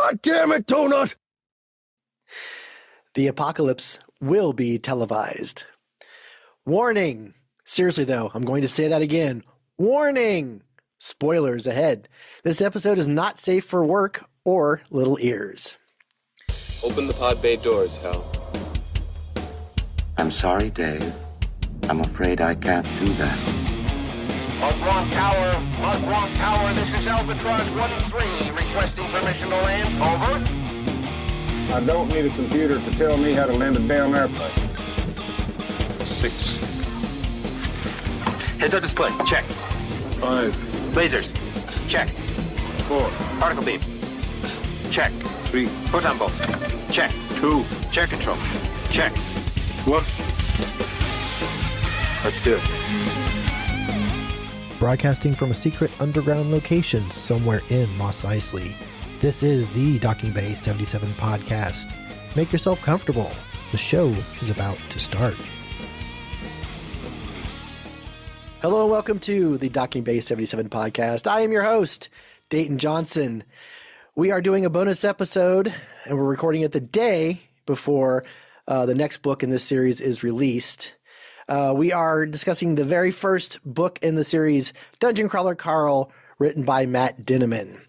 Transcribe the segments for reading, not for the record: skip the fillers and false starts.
God damn it, Donut! The apocalypse will be televised. Warning! Seriously, though, I'm going to say that again. Warning! Spoilers ahead. This episode is not safe for work or little ears. Open the pod bay doors, Hal. I'm sorry, Dave. I'm afraid I can't do that. Mugwump Tower, this is Albatross 1-3, requesting permission to land. Over. I don't need a computer to tell me how to land a damn airplane. 6. Heads-up display, check. 5, Lasers, check. 4, Particle beam, check. 3, Photon bolts, check. 2, Chair control, check. 1. Let's do it. Broadcasting from a secret underground location somewhere in Mos Eisley, this is the Docking Bay 77 podcast. Make yourself comfortable. The show is about to start. Hello and welcome to the Docking Bay 77 podcast. I am your host, Dayton Johnson. We are doing a bonus episode, and we're recording it the day before the next book in this series is released. We are discussing the very first book in the series, Dungeon Crawler Carl, written by Matt Dinneman.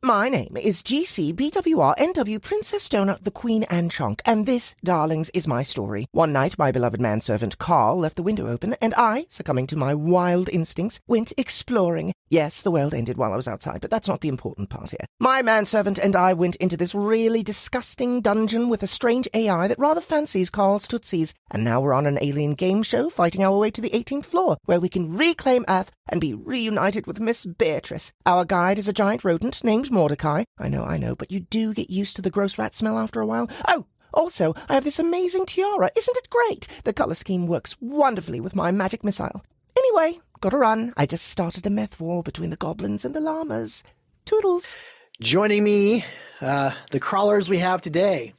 My name is GCBWRNW Princess Donut, the Queen and Chunk, and this, darlings, is my story. One night, my beloved manservant Carl left the window open, and I, succumbing to my wild instincts, went exploring. Yes, the world ended while I was outside, but that's not the important part here. My manservant and I went into this really disgusting dungeon with a strange AI that rather fancies Carl's Tootsies, and now we're on an alien game show fighting our way to the 18th floor, where we can reclaim Earth and be reunited with Miss Beatrice. Our guide is a giant rodent named Mordecai. I know, but you do get used to the gross rat smell after a while. Oh! Also, I have this amazing tiara. Isn't it great? The color scheme works wonderfully with my magic missile. Anyway, gotta run. I just started a meth war between the goblins and the llamas. Toodles. Joining me, the crawlers we have today.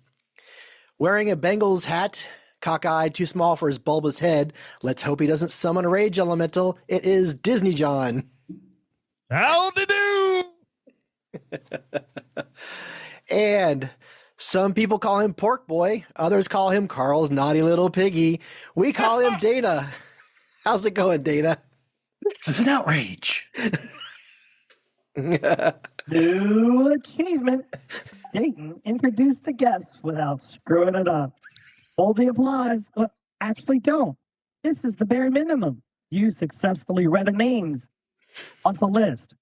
Wearing a Bengals hat, cockeyed, too small for his bulbous head. Let's hope he doesn't summon a rage elemental. It is Disney John. Howdy-do! And some people call him Pork Boy. Others call him Carl's naughty little piggy. We call him Dana. How's it going, Dana? This is an outrage. New achievement. Dayton introduced the guests without screwing it up. Hold the applause. Actually, don't. This is the bare minimum. You successfully read the names off the list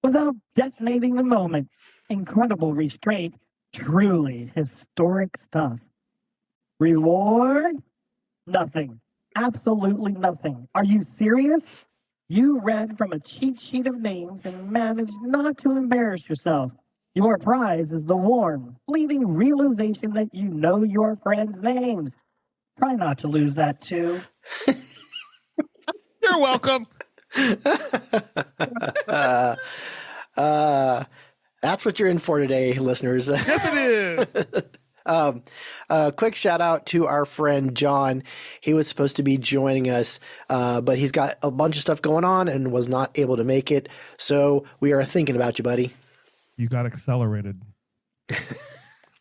without detonating the moment. Incredible restraint. Truly historic stuff. Reward? Nothing. Absolutely nothing. Are you serious? You read from a cheat sheet of names and managed not to embarrass yourself. Your prize is the warm, fleeting realization that you know your friends' names. Try not to lose that too. You're welcome. That's what you're in for today, listeners. Yes, it is. Quick shout out to our friend John. He was supposed to be joining us, but he's got a bunch of stuff going on and was not able to make it. So we are thinking about you, buddy. You got accelerated.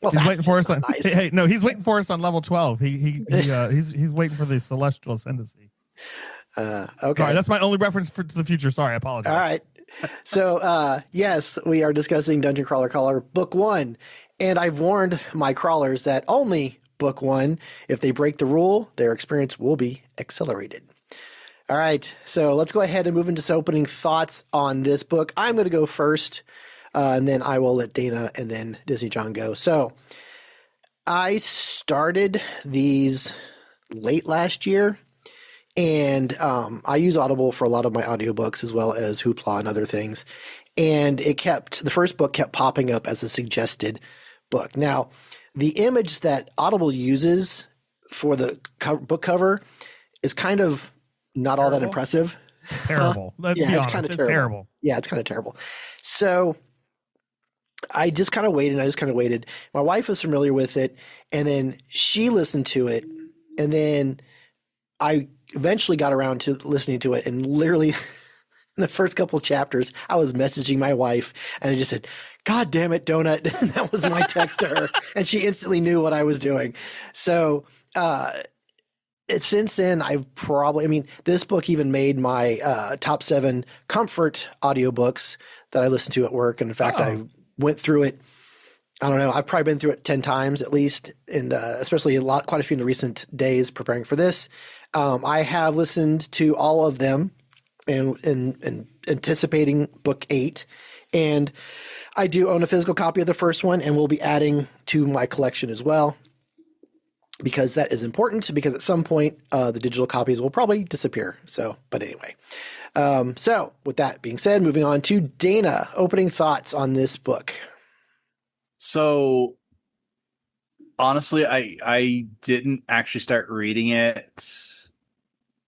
Well, he's waiting for us on. nice. Hey, no, he's waiting for us on level 12. He's waiting for the celestial ascendancy. Okay, Sorry, that's my only reference to the future. Sorry, I apologize. All right. So, yes, we are discussing Dungeon Crawler Crawler Book 1. And I've warned my crawlers that only Book 1, if they break the rule, their experience will be accelerated. All right. So let's go ahead and move into some opening thoughts on this book. I'm going to go first, and then I will let Dana and then Disney John go. So I started these late last year. And I use Audible for a lot of my audiobooks as well as Hoopla and other things. And the first book kept popping up as a suggested book. Now, the image that Audible uses for the book cover is kind of not all that impressive. Terrible. Let's be honest. Kind of it's terrible. Yeah, it's kind of terrible. So I just kind of waited. My wife was familiar with it, and then she listened to it, and then I eventually got around to listening to it, and literally in the first couple of chapters, I was messaging my wife, and I just said, God damn it, Donut. That was my text to her. And she instantly knew what I was doing. So since then, this book even made my top 7 comfort audiobooks that I listen to at work. And in fact, I went through it. I don't know. I've probably been through it 10 times at least, and especially quite a few in the recent days preparing for this. I have listened to all of them and anticipating book 8. And I do own a physical copy of the first one, and we'll be adding to my collection as well, because that is important, because at some point the digital copies will probably disappear. But anyway. So with that being said, moving on to Dana, opening thoughts on this book. So honestly, I didn't actually start reading it.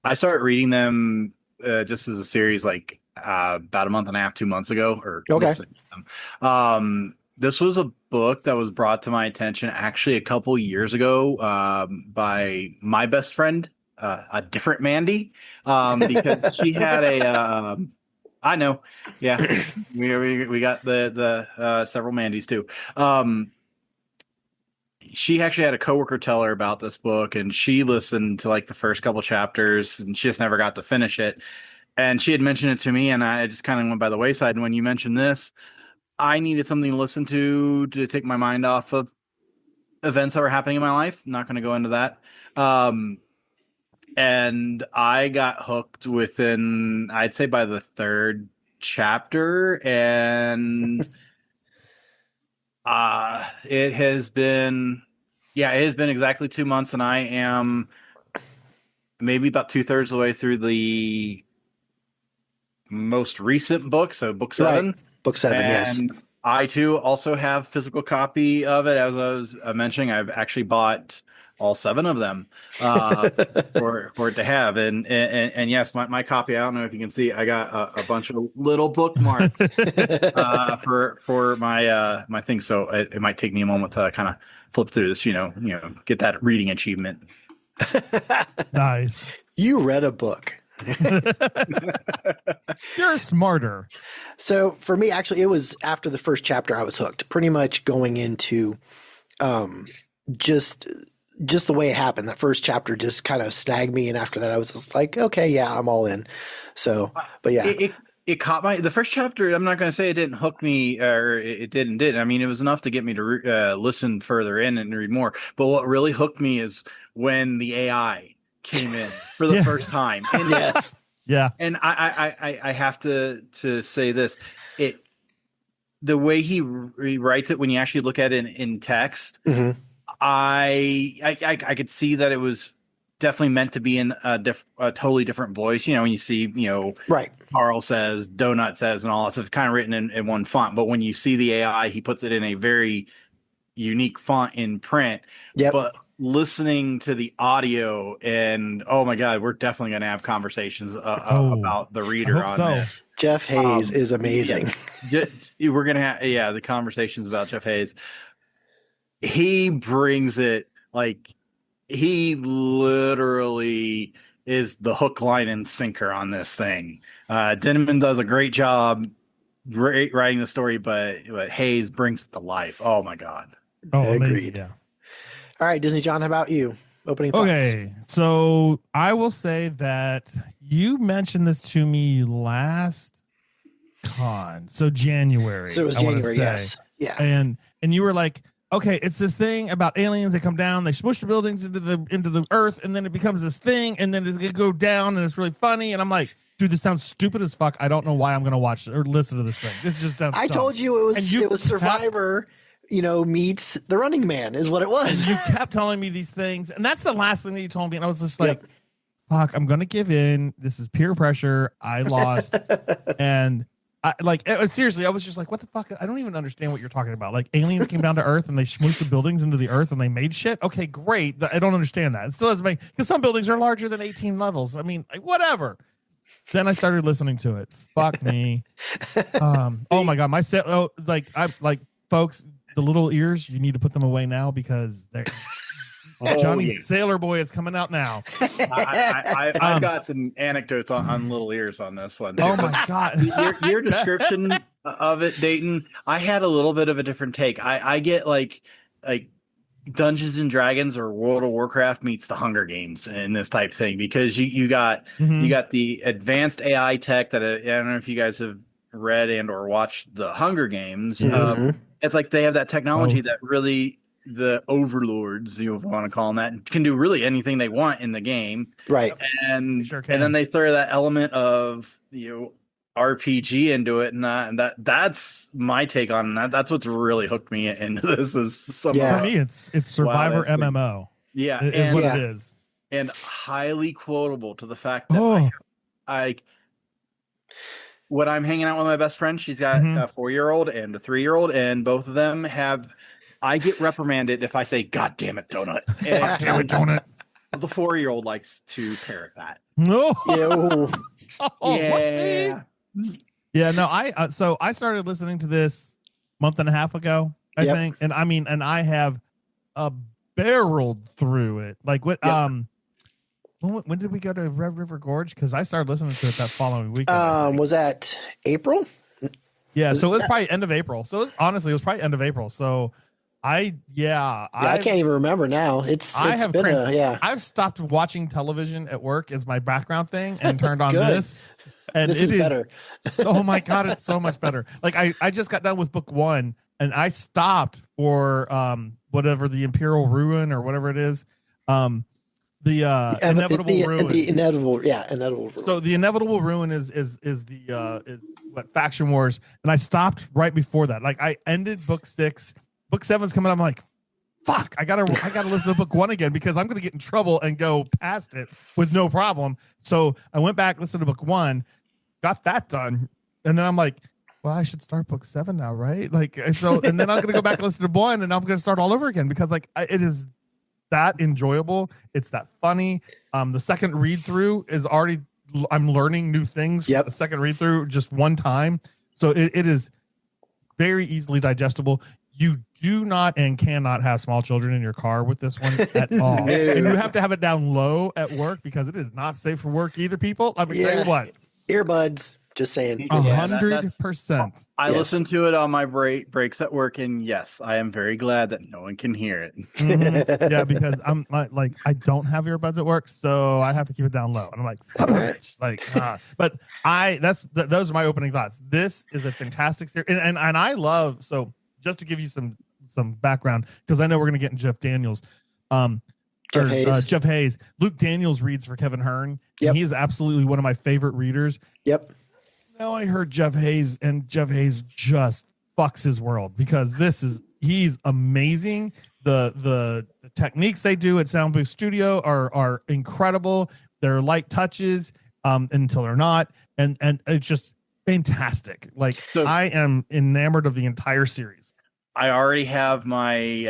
I started reading them just as a series like about a month and a half, 2 months ago. Okay. This was a book that was brought to my attention actually a couple years ago by my best friend, a different Mandy, because she had a. I know, yeah, we got the several Mandys too. She actually had a coworker tell her about this book, and she listened to like the first couple chapters, and she just never got to finish it. And she had mentioned it to me, and I just kind of went by the wayside. And when you mentioned this, I needed something to listen to take my mind off of events that were happening in my life. I'm not going to go into that. And I got hooked within, I'd say by the 3rd chapter, and it has been exactly 2 months, and I am maybe about 2/3 of the way through the most recent book, so book 7. Right. Book 7, yes. And I too also have physical copy of it. As I was mentioning, I've actually bought all 7 of them for it to have. And yes, my copy, I don't know if you can see, I got a bunch of little bookmarks for my thing. So it might take me a moment to kind of flip through this, get that reading achievement. Nice. You read a book. You're smarter. So for me, actually, it was after the first chapter I was hooked, pretty much going into just the way it happened. That first chapter just kind of snagged me. And after that, I was just like, okay, yeah, I'm all in. So, but yeah. It caught the first chapter. I'm not going to say it didn't hook me, or it didn't. I mean, it was enough to get me to listen further in and read more. But what really hooked me is when the AI came in for the first time. And yes. Yeah. And I have to say this, the way he writes it, when you actually look at it in text, mm-hmm. I could see that it was definitely meant to be in a totally different voice. When you see, right. Carl says, Donut says, and all that stuff, kind of written in one font. But when you see the AI, he puts it in a very unique font in print. Yep. But listening to the audio, and oh my God, we're definitely going to have conversations about the reader on this. Jeff Hayes is amazing. We're going to have, the conversations about Jeff Hayes. He brings it like he literally is the hook, line, and sinker on this thing. Denman does a great job writing the story, but Hayes brings it to life. Oh my God. Oh, agreed. Yeah. All right, Disney John, how about you? Opening thoughts. Okay, so I will say that you mentioned this to me last con, so January. So it was January, yes. Yeah. And you were like, okay, it's this thing about aliens. They come down, they smush the buildings into the earth, and then it becomes this thing, and then it go down, and it's really funny. And I'm like, dude, this sounds stupid as fuck. I don't know why I'm gonna watch or listen to this thing. This just sounds. I dumb. told you it was Survivor. Meets The Running Man is what it was. And you kept telling me these things, and that's the last thing that you told me, and I was just like, fuck, I'm gonna give in. This is peer pressure. I lost. And seriously, I was just like, what the fuck? I don't even understand what you're talking about. Like, aliens came down to Earth and they smooshed the buildings into the Earth and they made shit. Okay, great. I don't understand that. It still doesn't make, because some buildings are larger than 18 levels. I mean, whatever. Then I started listening to it. Fuck me. Oh my God, folks, the little ears, you need to put them away now, because they're Johnny's Sailor Boy is coming out now. I've got some anecdotes on little ears on this one. Oh my God. Your description of it, Dayton, I had a little bit of a different take. I get like Dungeons and Dragons or World of Warcraft meets the Hunger Games in this type thing, because you got the advanced AI tech that I don't know if you guys have read and or watched the Hunger Games. It's like they have that technology that really the overlords, you want to call them that, can do really anything they want in the game, right? And then they throw that element of RPG into it, and that's my take on that. That's what's really hooked me into this. Is for me, it's Survivor MMO. Yeah, is what it is, and highly quotable to the fact that I when I'm hanging out with my best friend, she's got a 4-year-old and a 3-year-old, and both of them have. I get reprimanded if I say "God damn it, donut." God damn it, donut. The 4-year-old likes to parrot that. No. Yeah. Yeah, no, I started listening to this a month and a half ago, I think. And I have barreled through it. Like what when did we go to Red River Gorge? Because I started listening to it that following weekend. Was that April? Yeah, so it was probably end of April. So it was probably end of April. So I can't even remember now. I've stopped watching television at work as my background thing and turned on this. And this is better. Oh my God, it's so much better. Like I just got done with book 1 and I stopped for whatever the Imperial Ruin or whatever it is. The inevitable ruin. The inevitable ruin. So the inevitable ruin is what Faction Wars, and I stopped right before that. Like I ended book 6. Book 7's coming up. I'm like, fuck, I gotta listen to book 1 again because I'm gonna get in trouble and go past it with no problem. So I went back, listened to book 1, got that done, and then I'm like, well, I should start book 7 now, right? Like so, and then I'm gonna go back and listen to 1, and I'm gonna start all over again because like it is that enjoyable. It's that funny. The second read through is already I'm learning new things. The second read through just one time, so it is very easily digestible. You do not and cannot have small children in your car with this one at all. And you have to have it down low at work because it is not safe for work either, people. Let me tell you what. Earbuds. Just saying. 100%. I listen to it on my breaks at work, and yes, I am very glad that no one can hear it. Yeah, because I'm like I don't have earbuds at work, so I have to keep it down low. And I'm like, son of a bitch. But those are my opening thoughts. This is a fantastic series, and I love. So just to give you some background, because I know we're gonna get in Jeff Daniels. Jeff Hayes. Luke Daniels reads for Kevin Hearn. And he is absolutely one of my favorite readers. Now I heard Jeff Hayes, and Jeff Hayes just fucks his world because he's amazing. The techniques they do at Sound Booth Studio are incredible. They're light touches until they're not, and it's just fantastic. Like I am enamored of the entire series. I already have my.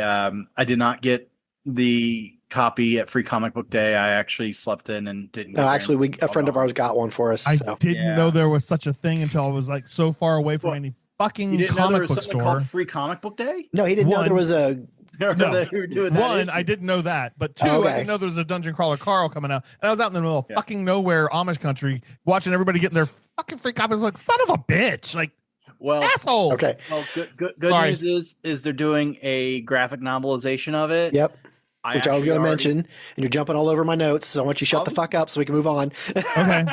I did not get the copy at Free Comic Book Day. I actually slept in and didn't. No, actually, a friend of ours got one for us. I didn't know there was such a thing until I was like so far away from any fucking comic book store. Called Free Comic Book Day? No, he didn't know there was a. One, I didn't know that, but 2, I didn't know there was a Dungeon Crawler Carl coming out, and I was out in the middle of fucking nowhere, Amish country, watching everybody getting their fucking free copies. Like, son of a bitch, like. Well, asshole. Okay. Well, good news is they're doing a graphic novelization of it. Which I was going to mention, and you're jumping all over my notes, so I want you to shut the fuck up so we can move on. Okay.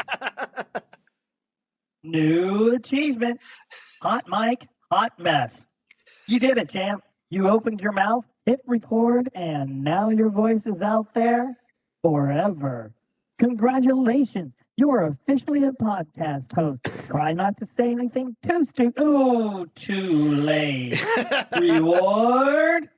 New achievement. Hot mic, hot mess. You did it, champ. You opened your mouth, hit record, and now your voice is out there forever. Congratulations. You are officially a podcast host. Try not to say anything too stupid. Oh, too late. Reward?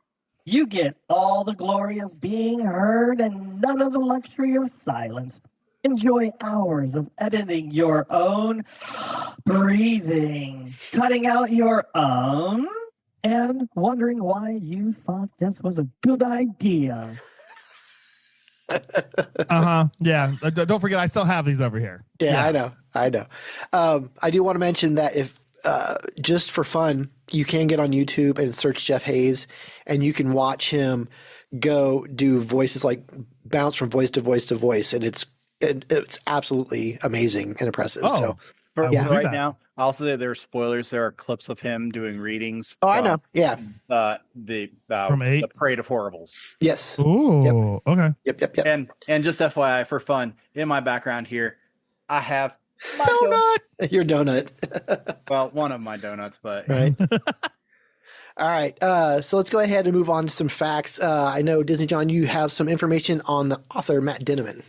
You get all the glory of being heard and none of the luxury of silence. Enjoy hours of editing your own breathing, cutting out your own, and wondering why you thought this was a good idea. Yeah. Don't forget, I still have these over here. Yeah. I know. I do want to mention that if just for fun, you can get on YouTube and search Jeff Hayes, and you can watch him go do voices, like bounce from voice to voice to voice, and it's absolutely amazing and impressive. Right now, Also, there are spoilers. There are clips of him doing readings. Oh, I know. Yeah. From 8? The Parade of Horribles. Yes. Ooh, okay. Yep. And just FYI, for fun, in my background here, I have my Donut. Your donut. well, one of my donuts, but right. All right. So let's go ahead and move on to some facts. I know, Disney John, you have some information on the author, Matt Dinniman.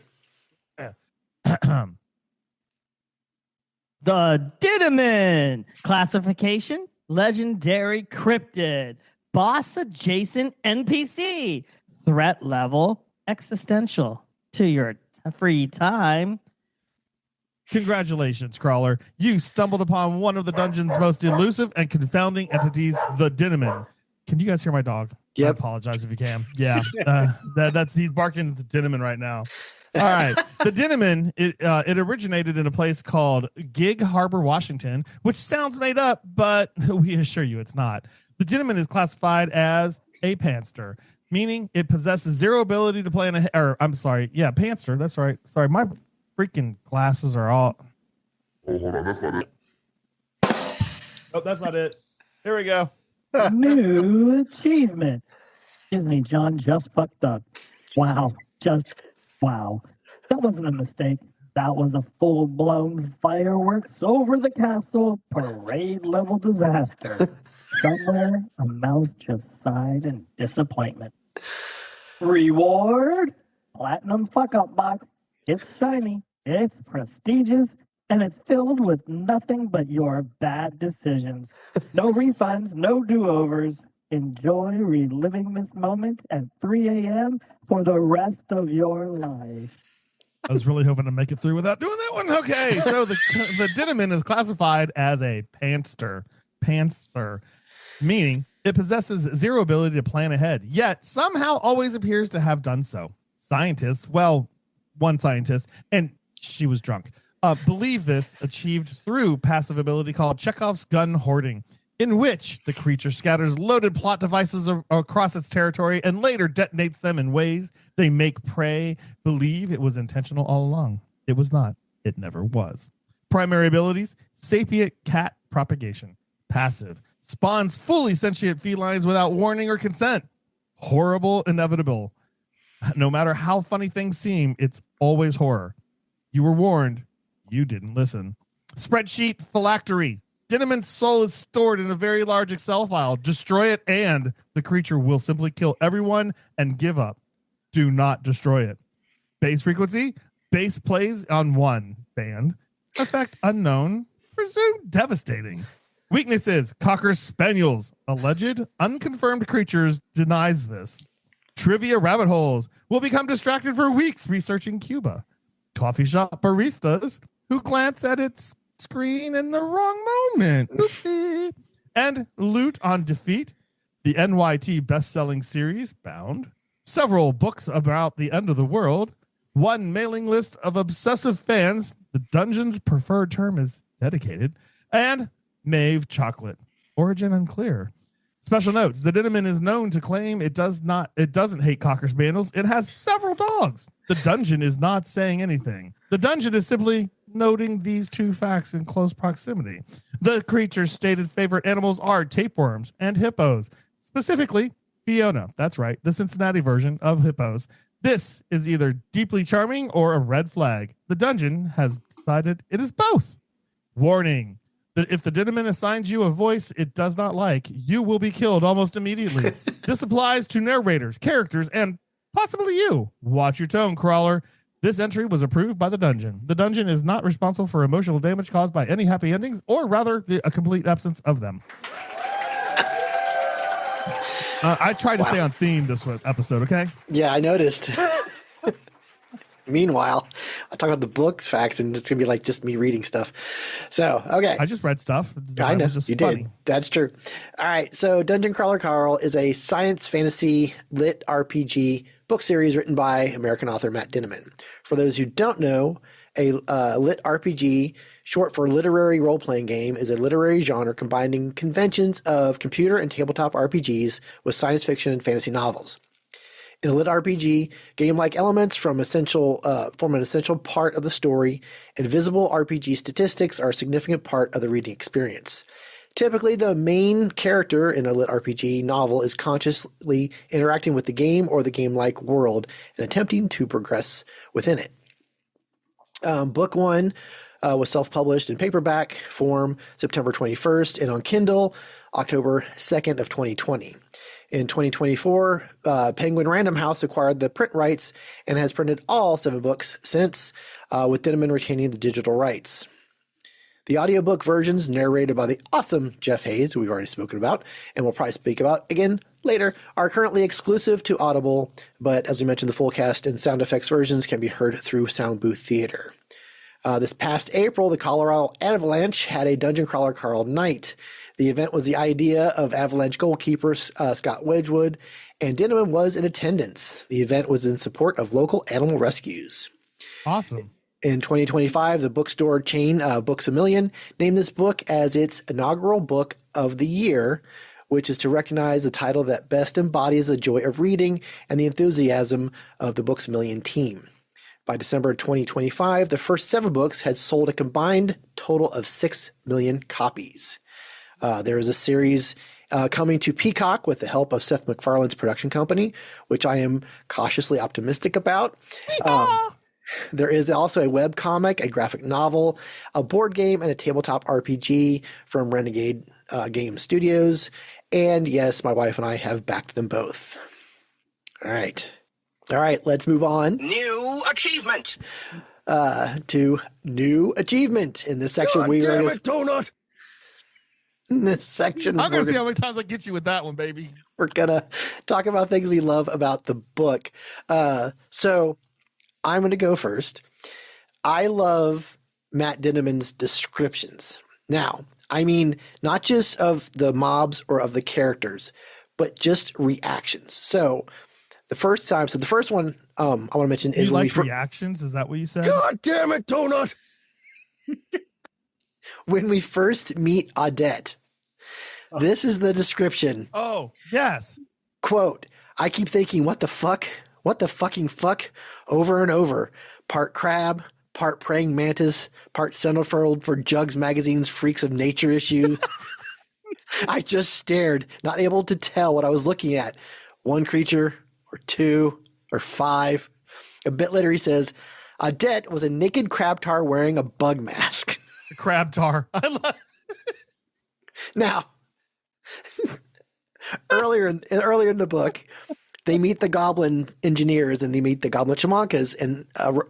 The Dinniman classification: legendary cryptid, boss adjacent NPC, threat level existential. To your free time. Congratulations, Crawler. You stumbled upon one of the dungeon's most elusive and confounding entities, the Dinniman. Can you guys hear my dog? Yep. I apologize if you can. Yeah, he's barking at the Dinniman right now. All right. The Dinniman, it originated in a place called Gig Harbor, Washington, which sounds made up, but we assure you it's not. The Dinniman is classified as a pantster, meaning it possesses zero ability to play in pantster. That's right. Sorry, my freaking glasses are all. Oh, hold on. That's not it. Oh, that's not it. Here we go. New achievement. Disney John just fucked up. Wow. Wow. That wasn't a mistake. That was a full-blown fireworks over the castle parade level disaster. Somewhere a mouse just sighed in disappointment. Reward? Platinum fuck-up box. It's shiny, it's prestigious, and it's filled with nothing but your bad decisions. No refunds, no do-overs. Enjoy reliving this moment at 3 a.m. for the rest of your life. I was really hoping to make it through without doing that one. Okay, so the Dinniman is classified as a pantster, meaning it possesses zero ability to plan ahead, yet somehow always appears to have done so. One scientist, and she was drunk, believe this, achieved through passive ability called Chekhov's gun hoarding, in which the creature scatters loaded plot devices across its territory and later detonates them in ways they make prey believe it was intentional all along. It was not. It never was. Primary abilities: sapient cat propagation. Passive: spawns fully sentient felines without warning or consent. Horrible, inevitable. No matter how funny things seem, it's always horror. You were warned. You didn't listen. Spreadsheet phylactery. Dinniman's soul is stored in a very large Excel file. Destroy it and the creature will simply kill everyone and give up. Do not destroy it. Base frequency: base plays on 1 band. Effect unknown. Presumed devastating. Weaknesses: Cocker Spaniels. Alleged unconfirmed creatures denies this. Trivia rabbit holes. Will become distracted for weeks researching Cuba. Coffee shop baristas who glance at its screen in the wrong moment. Oopsie. And loot on defeat. The NYT best-selling series, Bound. Several books about the end of the world. 1 mailing list of obsessive fans. The dungeon's preferred term is dedicated. And Maeve chocolate. Origin unclear. Special notes: the Dinniman is known to claim it doesn't hate Cocker Spaniels. It has several dogs. The dungeon is not saying anything. The dungeon is simply noting these 2 facts in close proximity. The creature's stated favorite animals are tapeworms and hippos, specifically Fiona. That's right, the Cincinnati version of hippos. This is either deeply charming or a red flag. The dungeon has decided it is both. Warning: that if the Dinniman assigns you a voice it does not like, you will be killed almost immediately. This applies to narrators, characters, and possibly you. Watch your tone, Crawler. This entry was approved by the dungeon. The dungeon is not responsible for emotional damage caused by any happy endings, or rather, a complete absence of them. I tried to stay on theme this episode, okay? Yeah, I noticed. Meanwhile, I talk about the book facts, and it's gonna be like just me reading stuff. So, okay. I just read stuff. I know just you funny. did. That's true. All right. So, Dungeon Crawler Carl is a science fantasy lit RPG book series written by American author Matt Dinniman. For those who don't know, a lit RPG, short for literary role-playing game, is a literary genre combining conventions of computer and tabletop RPGs with science fiction and fantasy novels. In a lit RPG, game-like elements form an essential part of the story, and visible RPG statistics are a significant part of the reading experience. Typically, the main character in a lit RPG novel is consciously interacting with the game or the game-like world and attempting to progress within it. Book 1 was self-published in paperback form September 21st and on Kindle October 2nd of 2020. In 2024, Penguin Random House acquired the print rights and has printed all 7 books since, with Dinneman retaining the digital rights. The audiobook versions, narrated by the awesome Jeff Hayes, who we've already spoken about, and we'll probably speak about again later, are currently exclusive to Audible, but as we mentioned, the full cast and sound effects versions can be heard through Sound Booth Theater. This past April, the Colorado Avalanche had a Dungeon Crawler Carl Night. The event was the idea of Avalanche goalkeeper Scott Wedgwood, and Dinneman was in attendance. The event was in support of local animal rescues. Awesome. In 2025, the bookstore chain Books A Million named this book as its inaugural book of the year, which is to recognize the title that best embodies the joy of reading and the enthusiasm of the Books A Million team. By December 2025, the first 7 books had sold a combined total of 6 million copies. There is a series coming to Peacock with the help of Seth MacFarlane's production company, which I am cautiously optimistic about. There is also a web comic, a graphic novel, a board game, and a tabletop RPG from Renegade Game Studios. And yes, my wife and I have backed them both. All right, let's move on. New achievement. To new achievement. In this section, Donut. In this section, I'm going to see how many times I get you with that one, baby. We're going to talk about things we love about the book. So I'm going to go first. I love Matt Dinneman's descriptions. Now, I mean, not just of the mobs or of the characters, but just reactions. So the first one I want to mention is you like reactions? Is that what you said? God damn it, Donut. When we first meet Odette, this is the description. Oh, yes. Quote, I keep thinking, what the fuck? What the fucking fuck? Over and over. Part crab, part praying mantis, part centerfold for Jugs Magazine's Freaks of Nature issue. I just stared, not able to tell what I was looking at. One creature, or 2, or 5. A bit later he says, Odette was a naked crab tar wearing a bug mask. The crab tar. I love. Now, earlier in the book, they meet the goblin engineers and they meet the goblin shamankas,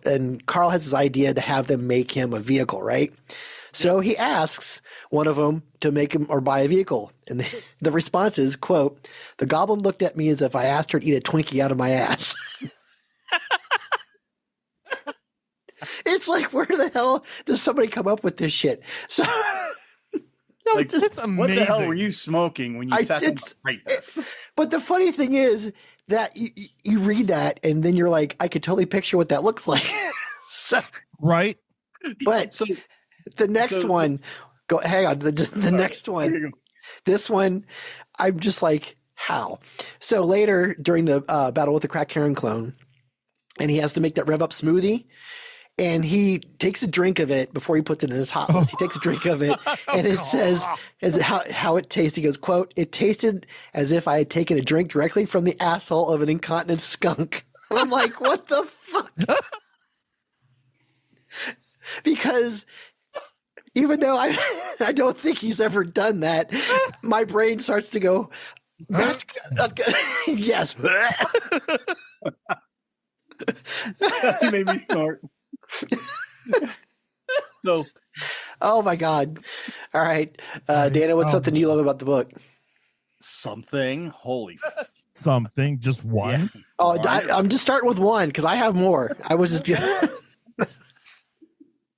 and Carl has this idea to have them make him a vehicle, right? So he asks one of them to make him or buy a vehicle, and the response is, quote, the goblin looked at me as if I asked her to eat a Twinkie out of my ass. It's like, where the hell does somebody come up with this shit? So, like, it's amazing. What the hell were you smoking when you sat down to write this? But the funny thing is that you read that and then you're like, I could totally picture what that looks like. So, right? But the next one, hang on, the next one, this one, I'm just like, how? So later during the battle with the Crack Heron clone, and he has to make that rev up smoothie. And he takes a drink of it before he puts it in his hot list. He takes a drink of it, and it says how it tastes. He goes, quote, it tasted as if I had taken a drink directly from the asshole of an incontinent skunk. And I'm like, what the fuck? Because even though I don't think he's ever done that, my brain starts to go, that's good. Yes. You made me snort. So, oh my God. All right. Dana, what's something you love about the book? Holy something, just one. Yeah. Oh, I'm just starting with one because I have more. I was just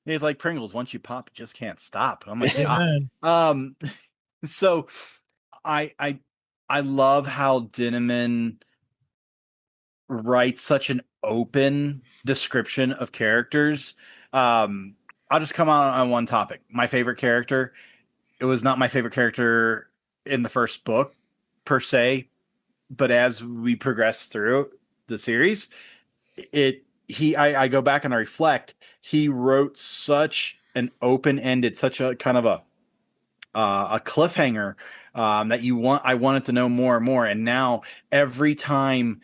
it's like Pringles. Once you pop, you just can't stop. I'm like, so I love how Dinneman writes such an open description of characters. I'll just come on one topic. My favorite character. It was not my favorite character in the first book per se, but as we progress through, the series, I go back and I reflect. He wrote such an open-ended, such a kind of a cliffhanger that I wanted to know more and more. And now every time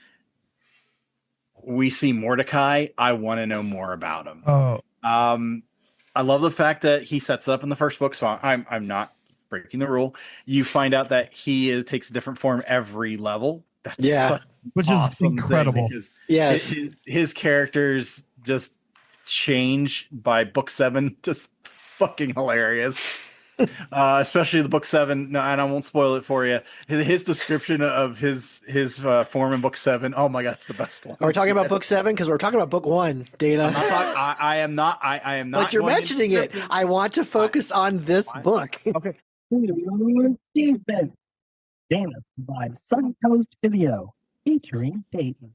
we see Mordecai, I want to know more about him. Oh, I love the fact that he sets it up in the first book. So I'm not breaking the rule. You find out that he takes a different form every level. That's such which awesome is incredible. Yes. His characters just change by book 7. Just fucking hilarious. Especially the book 7. No, and I won't spoil it for you. His description of his form in book 7. Oh my God, it's the best one. Are we talking about book 7? Because we're talking about book 1, Dana. I am not. But you're mentioning it. I want to focus on this book. Okay. Achievement. Dana survived Suncoast Video featuring Dayton.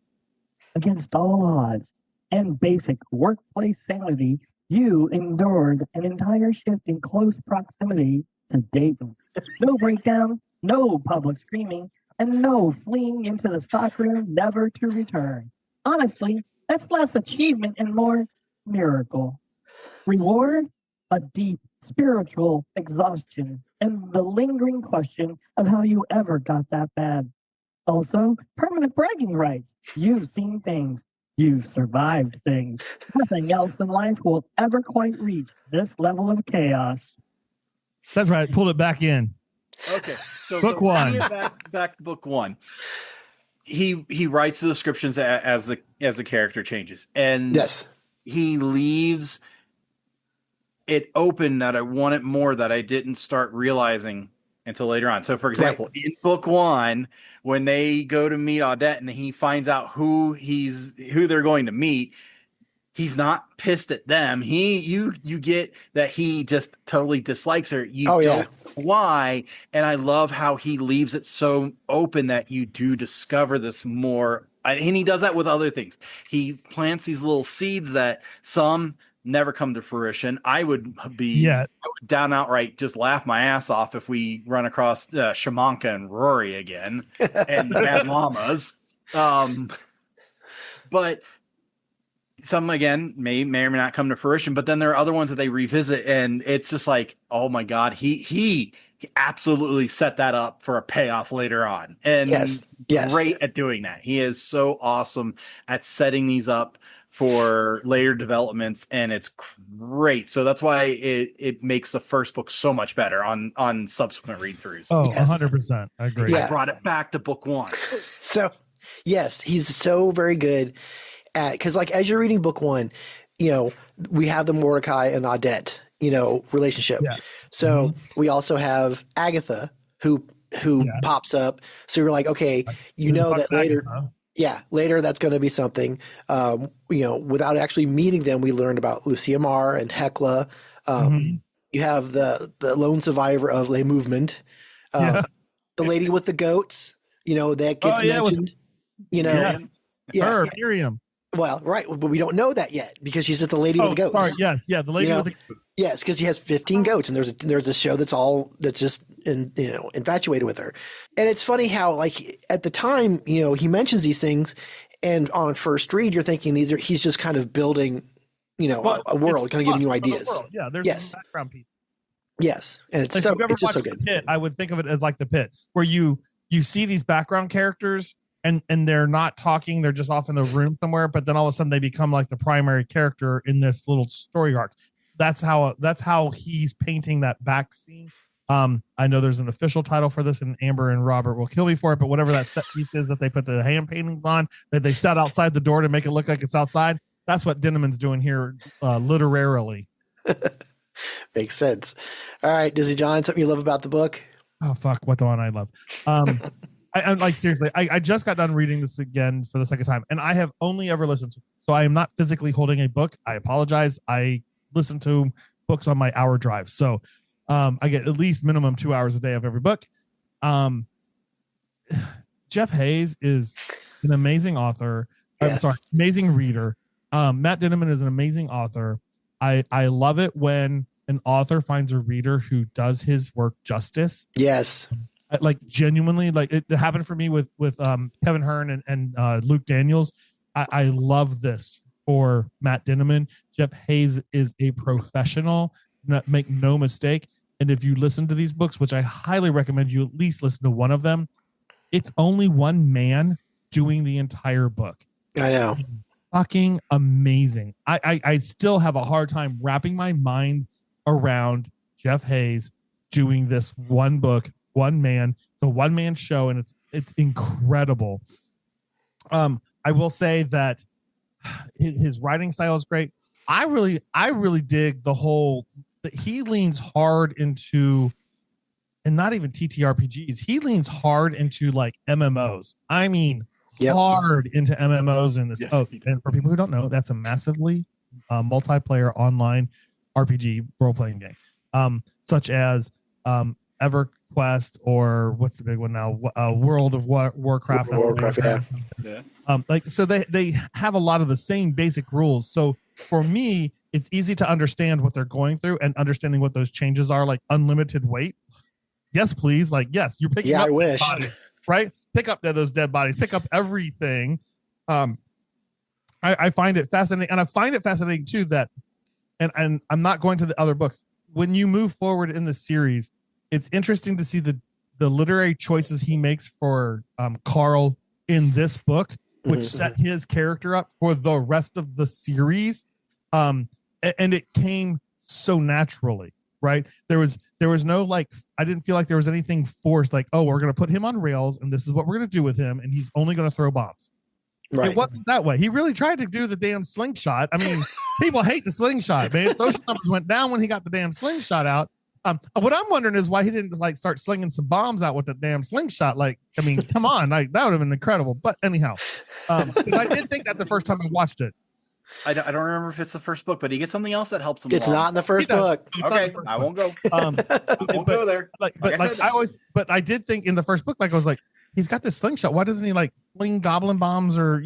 Against all odds and basic workplace sanity, you endured an entire shift in close proximity to Dayton. No breakdowns, no public screaming, and no fleeing into the stockroom never to return. Honestly, that's less achievement and more miracle. Reward? A deep spiritual exhaustion and the lingering question of how you ever got that bad. Also, permanent bragging rights. You've seen things. You've survived things. Nothing else in life will ever quite reach this level of chaos. That's right. Pulled it back in. Okay, so Book 1. Back to book 1. He writes the descriptions as the character changes, and Yes. he leaves it open that I wanted more that I didn't start realizing until later on. So, for example, in book 1, when they go to meet Audette and he finds out who they're going to meet, he's not pissed at them. You get that he just totally dislikes her. You don't know why. And I love how he leaves it so open that you do discover this more. And he does that with other things. He plants these little seeds that some never come to fruition. I would down outright just laugh my ass off if we run across Shamanka and Rory again and the Bad Llamas. But some again may or may not come to fruition, but then there are other ones that they revisit and it's just like, oh my God, he absolutely set that up for a payoff later on. And great at doing that. He is so awesome at setting these up for later developments, and it's great. So that's why it makes the first book so much better on subsequent read-throughs. Oh, 100%. I agree. Yeah. I brought it back to book 1. So, yes, he's so very good at, because like as you're reading book 1, we have the Mordecai and Audette, relationship. Yeah. So we also have Agatha who pops up. So you're like, okay, that later. Agatha. Yeah, later that's going to be something. Without actually meeting them, we learned about Lucia Marr and Hecla. You have the lone survivor of Le Mouvement, the lady with the goats. That gets mentioned. Her, Miriam. Well, right, but we don't know that yet because she's at the lady with the goats. Sorry, yes, the lady with the goats. Yes, because she has 15 goats, and there's a show that's just infatuated with her. And it's funny how like at the time, he mentions these things, and on first read, you're thinking he's just kind of building, a world, kind of giving you ideas. Yeah, there's some background pieces. Yes, and it's like it's just so good. The Pit, I would think of it as like The Pit, where you see these background characters. And they're not talking; they're just off in the room somewhere. But then all of a sudden, they become like the primary character in this little story arc. That's how he's painting that back scene. I know there's an official title for this, and Amber and Robert will kill me for it. But whatever that set piece is that they put the hand paintings on, that they set outside the door to make it look like it's outside. That's what Dinneman's doing here, literarily. Makes sense. All right, Dizzy John, something you love about the book? Oh fuck! What the one I love. I'm like, seriously, I just got done reading this again for the second time, and I have only ever listened to it. So I am not physically holding a book. I apologize. I listen to books on my hour drive. So I get at least minimum 2 hours a day of every book. Jeff Hayes is an amazing author. I'm sorry, amazing reader. Matt Dinneman is an amazing author. I love it when an author finds a reader who does his work justice. Yes. Like genuinely, like it happened for me with Kevin Hearn and Luke Daniels. I love this for Matt Dinneman. Jeff Hayes is a professional. Make no mistake. And if you listen to these books, which I highly recommend you at least listen to one of them, it's only one man doing the entire book. I know. Fucking amazing. I still have a hard time wrapping my mind around Jeff Hayes doing this one book, one man. It's a one-man show, and it's incredible. I will say that his writing style is great. I really dig the whole that he leans hard into, and not even TTRPGs. He leans hard into like MMOs. I mean, hard into MMOs in this. Yes, and for people who don't know, that's a massively multiplayer online RPG role-playing game, such as EverQuest, or what's the big one now? World of Warcraft. Warcraft, Yeah. Like, so they have a lot of the same basic rules. So for me, it's easy to understand what they're going through and understanding what those changes are, like unlimited weight. Yes, please. Like, yes, you're picking up. I wish. Bodies, right? Pick up those dead bodies, pick up everything. I find it fascinating. And I find it fascinating too that, and I'm not going to the other books. When you move forward in the series, it's interesting to see the literary choices he makes for Carl in this book, which set his character up for the rest of the series. And it came so naturally, right? There was no, like, I didn't feel like there was anything forced, like, oh, we're going to put him on rails and this is what we're going to do with him, and he's only going to throw bombs. Right. It wasn't that way. He really tried to do the damn slingshot. I mean, people hate the slingshot, man. Social numbers went down when he got the damn slingshot out. What I'm wondering is why he didn't like start slinging some bombs out with the damn slingshot. Like, I mean, come on, like that would have been incredible. But anyhow, because I did think that the first time I watched it. I don't remember if it's the first book, but he gets something else that helps him. It's not in the first book. Okay, I won't go. I won't go there. But I did think in the first book, like I was like, he's got this slingshot. Why doesn't he like fling goblin bombs or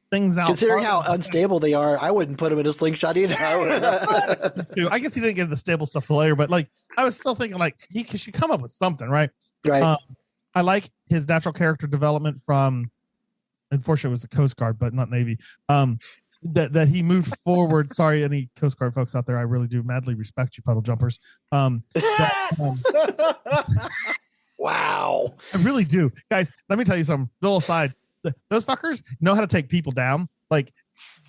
things out? Considering how unstable they are, I wouldn't put him in a slingshot either. I guess he didn't get the stable stuff till later, but like I was still thinking like he should come up with something, right? Right. I like his natural character development from, unfortunately, it was the Coast Guard, but not Navy. That he moved forward. Sorry, any Coast Guard folks out there, I really do madly respect you, puddle jumpers. Wow. I really do. Guys, let me tell you something. Little aside. Those fuckers know how to take people down. Like,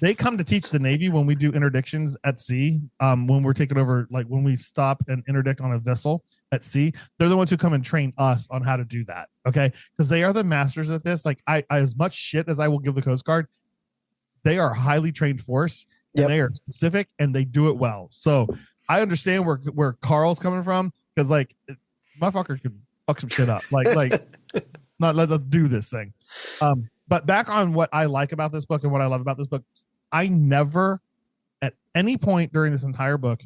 they come to teach the Navy when we do interdictions at sea. When we're taking over, like when we stop and interdict on a vessel at sea, they're the ones who come and train us on how to do that. Okay. Because they are the masters at this. Like, I as much shit as I will give the Coast Guard, they are a highly trained force, and they are specific, and they do it well. So I understand where Carl's coming from, because like motherfucker could fuck some shit up. Like not let's do this thing. But back on what I like about this book and what I love about this book, I never at any point during this entire book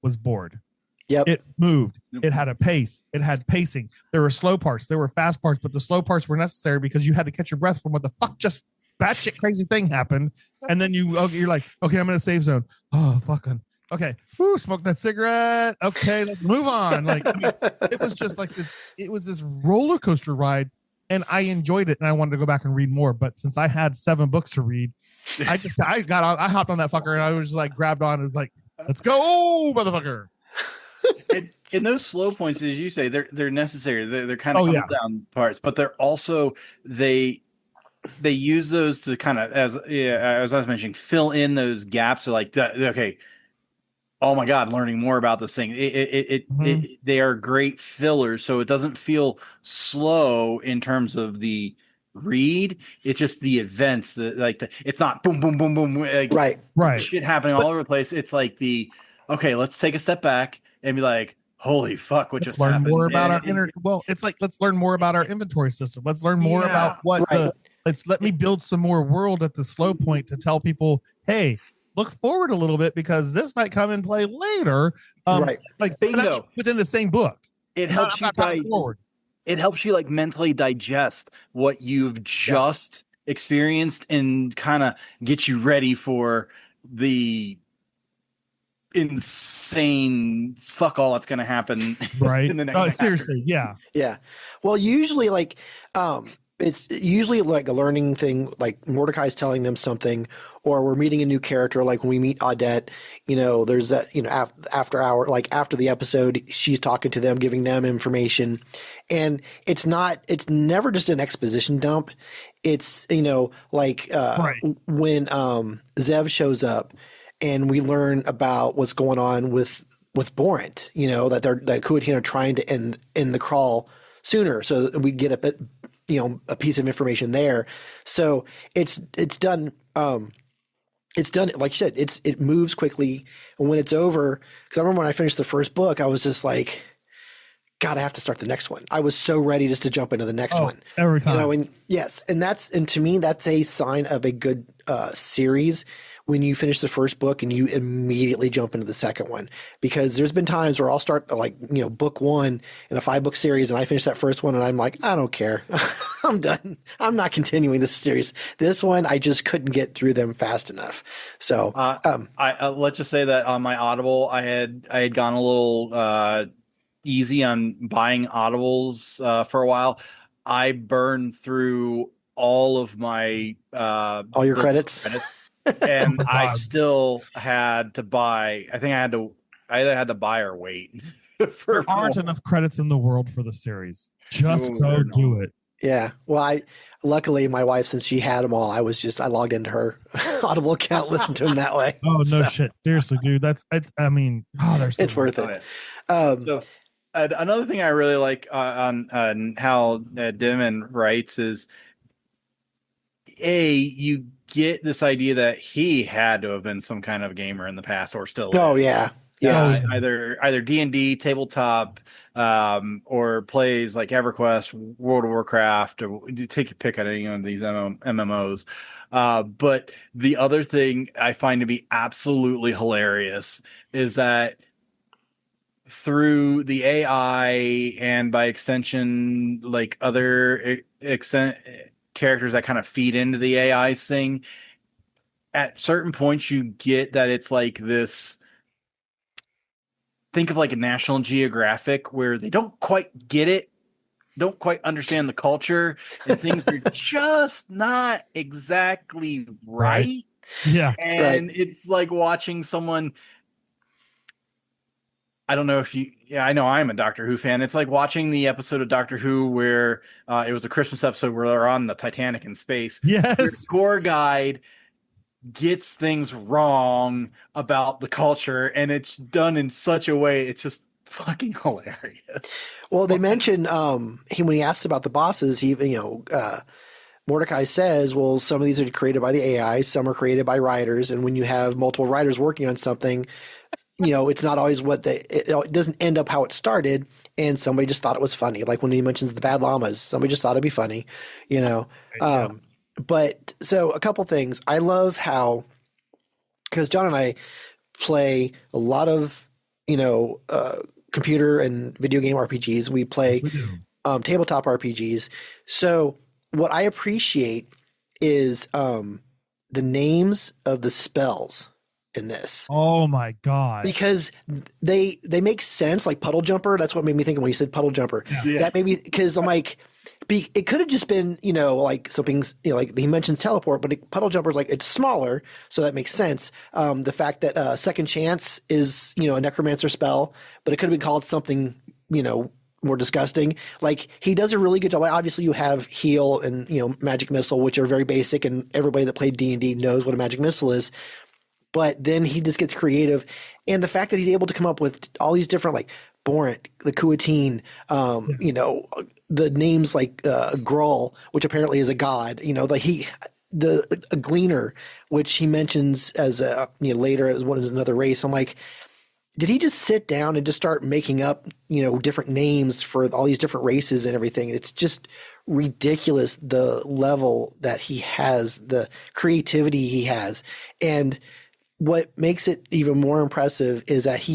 was bored. Yep. It moved. It had a pace. It had pacing. There were slow parts. There were fast parts, but the slow parts were necessary because you had to catch your breath from what the fuck just batshit crazy thing happened. And then you're like, okay, I'm in a safe zone. Oh, fucking. Okay. Woo, smoke that cigarette. Okay, let's move on. Like, I mean, it was just like this. It was this roller coaster ride, and I enjoyed it, and I wanted to go back and read more. But since I had 7 books to read, I hopped on that fucker, and I was just like grabbed on. It was like, let's go, motherfucker. And those slow points, as you say, they're necessary. They're kind of down parts, but they're also they use those to kind of, as I was mentioning, fill in those gaps. So like, okay, oh my God, learning more about this thing. They are great fillers, so it doesn't feel slow in terms of the read. It's just the events it's not boom, boom, boom, boom. Like, right. Shit happening all over the place. It's like okay, let's take a step back and be like, holy fuck, what just happened? More about it's like, let's learn more about our inventory system. Let's learn more about what let me build some more world at the slow point to tell people, hey, look forward a little bit because this might come and play later. Like bingo. Within the same book. It helps you forward. It helps you like mentally digest what you've just experienced and kind of get you ready for the insane fuck all that's going to happen Right. in the next Seriously. Yeah. Yeah. Well, usually it's usually like a learning thing, like Mordecai's telling them something, or we're meeting a new character. Like when we meet Audette, there's that, after the episode, she's talking to them, giving them information. And it's never just an exposition dump. It's, Right. when Zev shows up and we learn about what's going on with Borant, that Kuatin are trying to end the crawl sooner. So we get a bit, a piece of information there. So it's done. It's done, like you said, it moves quickly. And when it's over, because I remember when I finished the first book, I was just like, God, I have to start the next one. I was so ready just to jump into the next one. Every time. And yes. And to me, that's a sign of a good series when you finish the first book and you immediately jump into the second one, because there's been times where I'll start book one in a 5-book series and I finish that first one and I'm like, I don't care. I'm done. I'm not continuing this series. This one, I just couldn't get through them fast enough. So, I let's just say that on my Audible, I had gone a little easy on buying Audibles for a while. I burned through all of my all your credits. And I still had to buy. I think I either had to buy or wait. There aren't enough credits in the world for the series. Just go do it. Yeah. Well, luckily my wife, since she had them all, I logged into her Audible account, listened to them that way. Oh, no shit. Seriously, dude. It's worth it. So, another thing I really like on how Dimon writes is, you get this idea that he had to have been some kind of gamer in the past, or still. Oh, yeah. Yeah. Either D&D, tabletop, or plays like EverQuest, World of Warcraft, or you take your pick on any of these MMOs. But the other thing I find to be absolutely hilarious is that through the AI and by extension, like other characters that kind of feed into the AI's thing, at certain points you get that it's like this. Think of like a National Geographic where they don't quite get it, don't quite understand the culture, and things are just not exactly right. Yeah. And it's like watching someone. I don't know if I know I'm a Doctor Who fan. It's like watching the episode of Doctor Who where it was a Christmas episode where they're on the Titanic in space. Yes. The tour guide gets things wrong about the culture, and it's done in such a way it's just fucking hilarious. Well, they mentioned when he asked about the bosses, Mordecai says, well, some of these are created by the AI, some are created by writers, and when you have multiple writers working on something, it's not always it doesn't end up how it started, and somebody just thought it was funny. Like when he mentions the bad llamas, somebody just thought it'd be funny, But so a couple things. I love how, because John and I play a lot of, computer and video game RPGs. We play tabletop RPGs. So what I appreciate is the names of the spells in this. Oh my God. Because they make sense, like Puddle Jumper. That's what made me think when you said Puddle Jumper. Yeah. That made me, because I'm like, it could have just been, like something, like he mentions teleport, but Puddle Jumper is like, it's smaller. So that makes sense. The fact that Second Chance is, a necromancer spell, but it could have been called something, more disgusting. Like he does a really good job. Like, obviously you have heal and, magic missile, which are very basic, and everybody that played D&D knows what a magic missile is. But then he just gets creative. And the fact that he's able to come up with all these different, like Borant, the Kuatin, the names like Grull, which apparently is a god, a Gleaner, which he mentions as later as another race. I'm like, did he just sit down and just start making up, different names for all these different races and everything? It's just ridiculous, the level that he has, the creativity he has. And what makes it even more impressive is that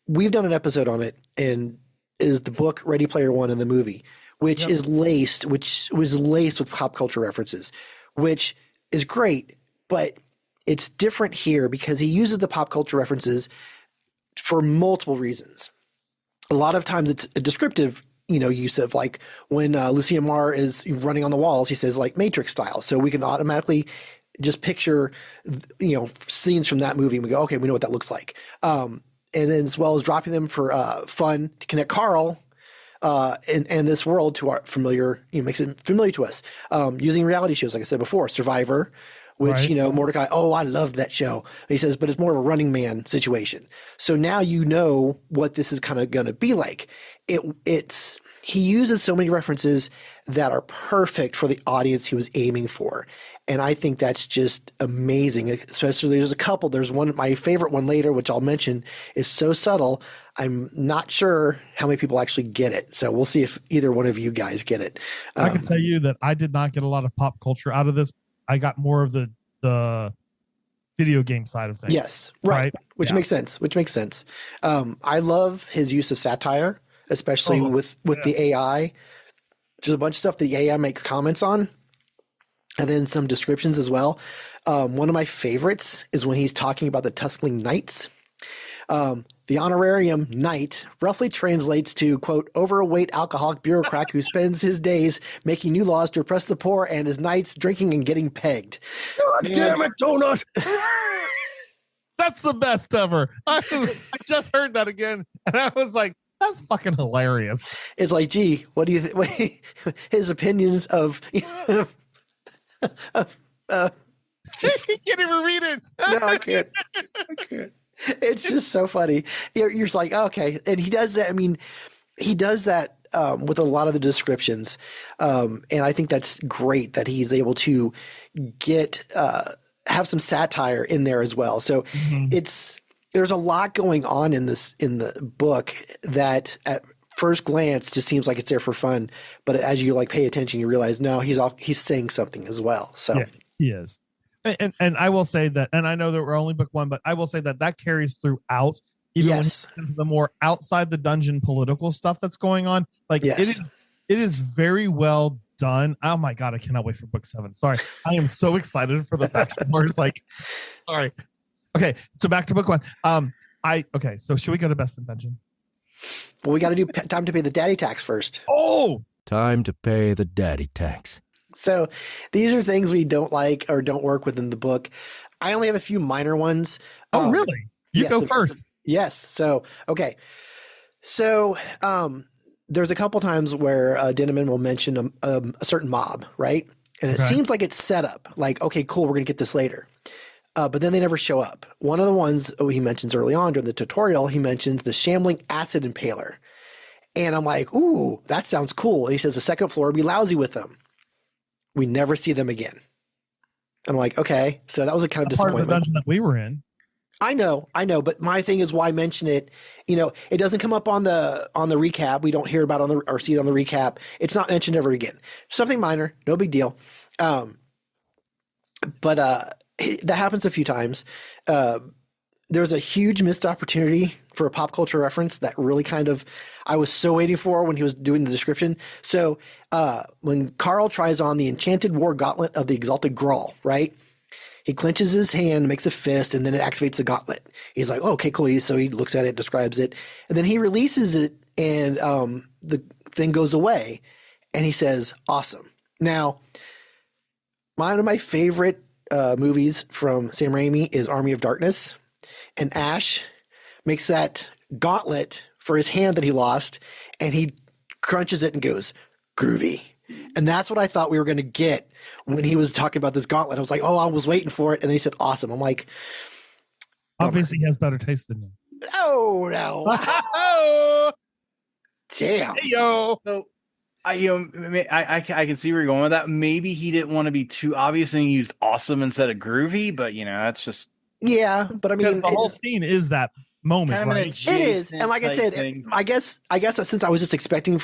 we've done an episode on it, and is the book Ready Player One and the movie, which was laced with pop culture references, which is great. But it's different here because he uses the pop culture references for multiple reasons. A lot of times it's a descriptive, use of like when Lucia Marr is running on the walls, he says like Matrix style. So we can automatically just picture, scenes from that movie and we go, okay, we know what that looks like. And then as well as dropping them for fun to connect Carl and this world to our familiar, makes it familiar to us. Using reality shows, like I said before, Survivor, which, Mordecai, I loved that show. And he says, but it's more of a Running Man situation. So now you know what this is kind of going to be like. He uses so many references that are perfect for the audience he was aiming for. And I think that's just amazing, especially there's a couple. There's one, my favorite one later, which I'll mention, is so subtle. I'm not sure how many people actually get it. So we'll see if either one of you guys get it. I can tell you that I did not get a lot of pop culture out of this. I got more of the video game side of things. Yes, right. Which makes sense. I love his use of satire, especially with the AI. There's a bunch of stuff the AI makes comments on, and then some descriptions as well. One of my favorites is when he's talking about the Tuskling Knights. The honorarium knight roughly translates to, quote, overweight alcoholic bureaucrat who spends his days making new laws to oppress the poor and his nights drinking and getting pegged. God damn it, Donut! That's the best ever. I just heard that again, and I was like, that's fucking hilarious. It's like, gee, what do you think? His opinions of... You can't even read it. No, I can't. It's just so funny. You're just like, okay. And he does that. I mean, he does that with a lot of the descriptions. And I think that's great that he's able to have some satire in there as well. So there's a lot going on in the book that at first glance just seems like it's there for fun. But as you like pay attention, you realize, no, he's saying something as well. So yeah, he is. And I will say that, and I know that we're only book one, but I will say that carries throughout, even when the more outside the dungeon political stuff that's going on. Like it is very well done. Oh my God, I cannot wait for book 7. Sorry. I am so excited for the fact that it's like, all right. Okay. So back to book 1. So should we go to best invention? Well, we got to do time to pay the daddy tax first. Oh, time to pay the daddy tax. So these are things we don't like or don't work within the book. I only have a few minor ones. Oh, really? You go first. Yes. So, okay. So there's a couple times where Dinneman will mention a certain mob, right? And it seems like it's set up. Like, okay, cool, we're going to get this later. But then they never show up. One of the ones he mentions early on during the tutorial, he mentions the shambling acid impaler. And I'm like, ooh, that sounds cool. And he says the second floor would be lousy with them. We never see them again. I'm like, okay. So that was a kind of disappointment. Part of the dungeon that we were in. I know. But my thing is, why mention it? It doesn't come up on the recap. We don't hear about it or see it on the recap. It's not mentioned ever again. Something minor, no big deal. But that happens a few times. There's a huge missed opportunity for a pop culture reference that really I was so waiting for when he was doing the description. So when Carl tries on the enchanted war gauntlet of the exalted Grawl, right? He clenches his hand, makes a fist, and then it activates the gauntlet. He's like, oh, okay, cool. So he looks at it, describes it, and then he releases it, and the thing goes away, and he says, awesome. Now, one of my favorite movies from Sam Raimi is Army of Darkness, and Ash makes that gauntlet for his hand that he lost, and he crunches it and goes, groovy. And that's what I thought we were going to get when he was talking about this gauntlet. I was like, oh, I was waiting for it. And then he said, awesome. I'm like, obviously he has better taste than you. Oh, no. Damn. Hey, yo. So I can see where you're going with that. Maybe he didn't want to be too obvious and he used awesome instead of groovy, but that's just. Yeah, but I mean, the whole scene is that moment, right? It is, and like I said, I guess that since I was just expecting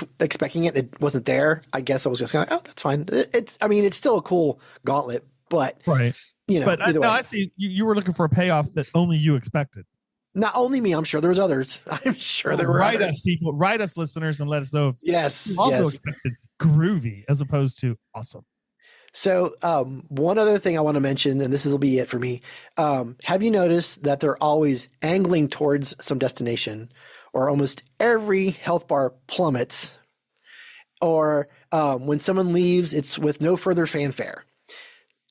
it wasn't there. I guess I was just kind of, oh, that's fine. It's still a cool gauntlet, but right, But either way. I see you were looking for a payoff that only you expected. Not only me, I'm sure there was others. I'm sure there were others. Write us, listeners, and let us know if you also expected groovy as opposed to awesome. So one other thing I want to mention, and this will be it for me. Have you noticed that they're always angling towards some destination, or almost every health bar plummets, or when someone leaves, it's with no further fanfare.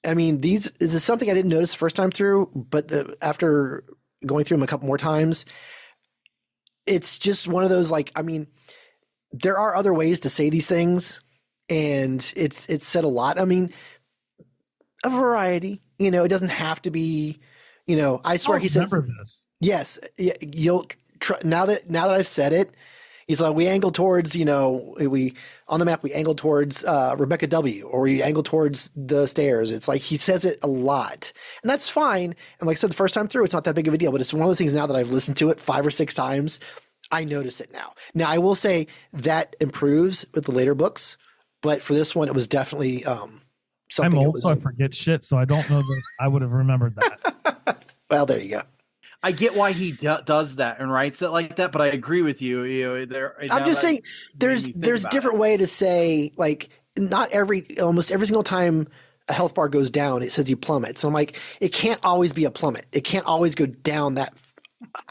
I mean, this is something I didn't notice the first time through, but after going through them a couple more times, it's just one of those, like, I mean, there are other ways to say these things, and it's said a lot. I mean, a variety, you know, it doesn't have to be, you know, I swear he said, this. yes, you'll try, now that I've said it, he's like, we angle towards, you know, we on the map, we angle towards Rebecca W, or we angle towards the stairs. It's like, he says it a lot, and that's fine. And like I said, the first time through, it's not that big of a deal, but it's one of those things now that I've listened to it 5 or 6 times, I notice it now. Now, I will say that improves with the later books, but for this one, it was definitely something. I'm old, so I forget shit, so I don't know that I would have remembered that. Well, there you go. I get why he does that and writes it like that, but I agree with you. You know, I'm just saying there's different way to say, like, not almost every single time a health bar goes down, it says he plummets. So I'm like, it can't always be a plummet. It can't always go down that.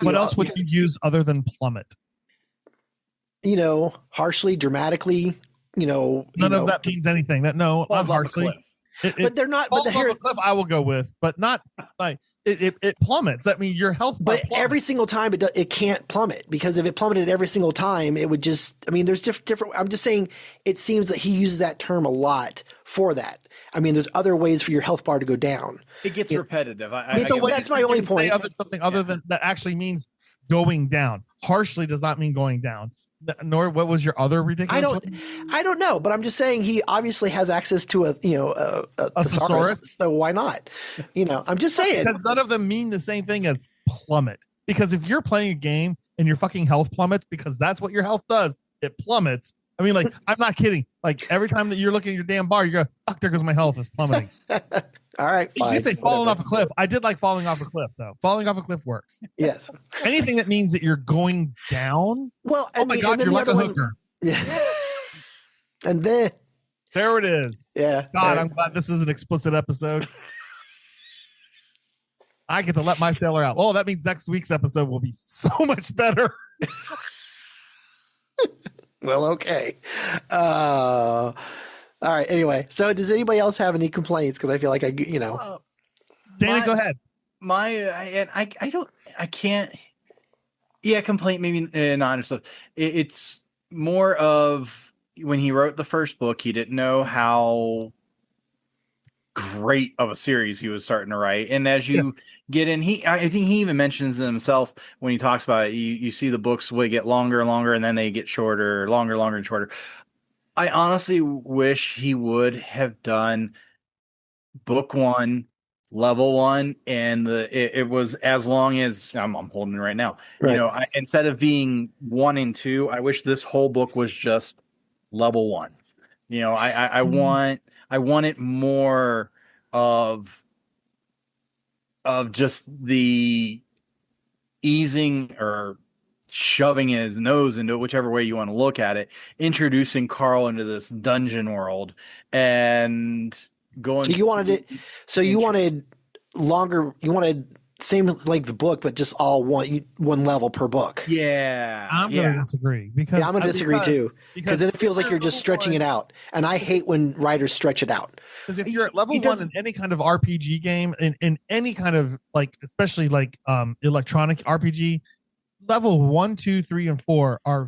What else would you use other than plummet? You know, harshly, dramatically. You know, none of that means anything. That not harshly. But they're not. But the cliff I will go with, but not like it plummets. That means your health. But every single time it can't plummet, because if it plummeted every single time, it would just. I mean, there's different. I'm just saying, it seems that he uses that term a lot for that. I mean, there's other ways for your health bar to go down. It gets repetitive. So that's my only point. Something other than that actually means going down. Harshly does not mean going down. Nor what was your other ridiculous? I don't know, but I'm just saying he obviously has access to a thesaurus, so why not? You know, I'm just saying. Because none of them mean the same thing as plummet. Because if you're playing a game and your fucking health plummets, because that's what your health does, it plummets. I mean, like, I'm not kidding. Like, every time that you're looking at your damn bar, you go, fuck, there goes my health, it's plummeting. All right. You can say falling off a cliff. I did like falling off a cliff, though. Falling off a cliff works. Yes. Anything that means that you're going down. Well, oh my God, you're like a hooker. Yeah. And then there it is. Yeah. God, I'm glad this is an explicit episode. I get to let my sailor out. Oh, that means next week's episode will be so much better. Well, okay. All right. Anyway, so does anybody else have any complaints? Because I feel like Dana, go ahead. I can't. Yeah, complaint maybe not stuff. It's more of when he wrote the first book, he didn't know how great of a series he was starting to write, and as you get in, I think he even mentions it himself when he talks about it. You see the books will get longer and longer, and then they get shorter, longer and shorter. I honestly wish he would have done book 1, level 1, and it was as long as I'm holding it right now. Right. You know, instead of being 1 and 2, I wish this whole book was just level 1. You know, I wanted more of just the easing or shoving his nose into it, whichever way you want to look at it, introducing Carl into this dungeon world and going. So you wanted it. So you wanted longer. You wanted same like the book, but just all one level per book. Yeah, I'm gonna disagree because I'm gonna disagree too, because then it feels like you're just stretching it out, and I hate when writers stretch it out. Because if you're at level 1 in any kind of RPG game, in any kind of like, especially like electronic RPG, level 1, 2, 3, and 4 are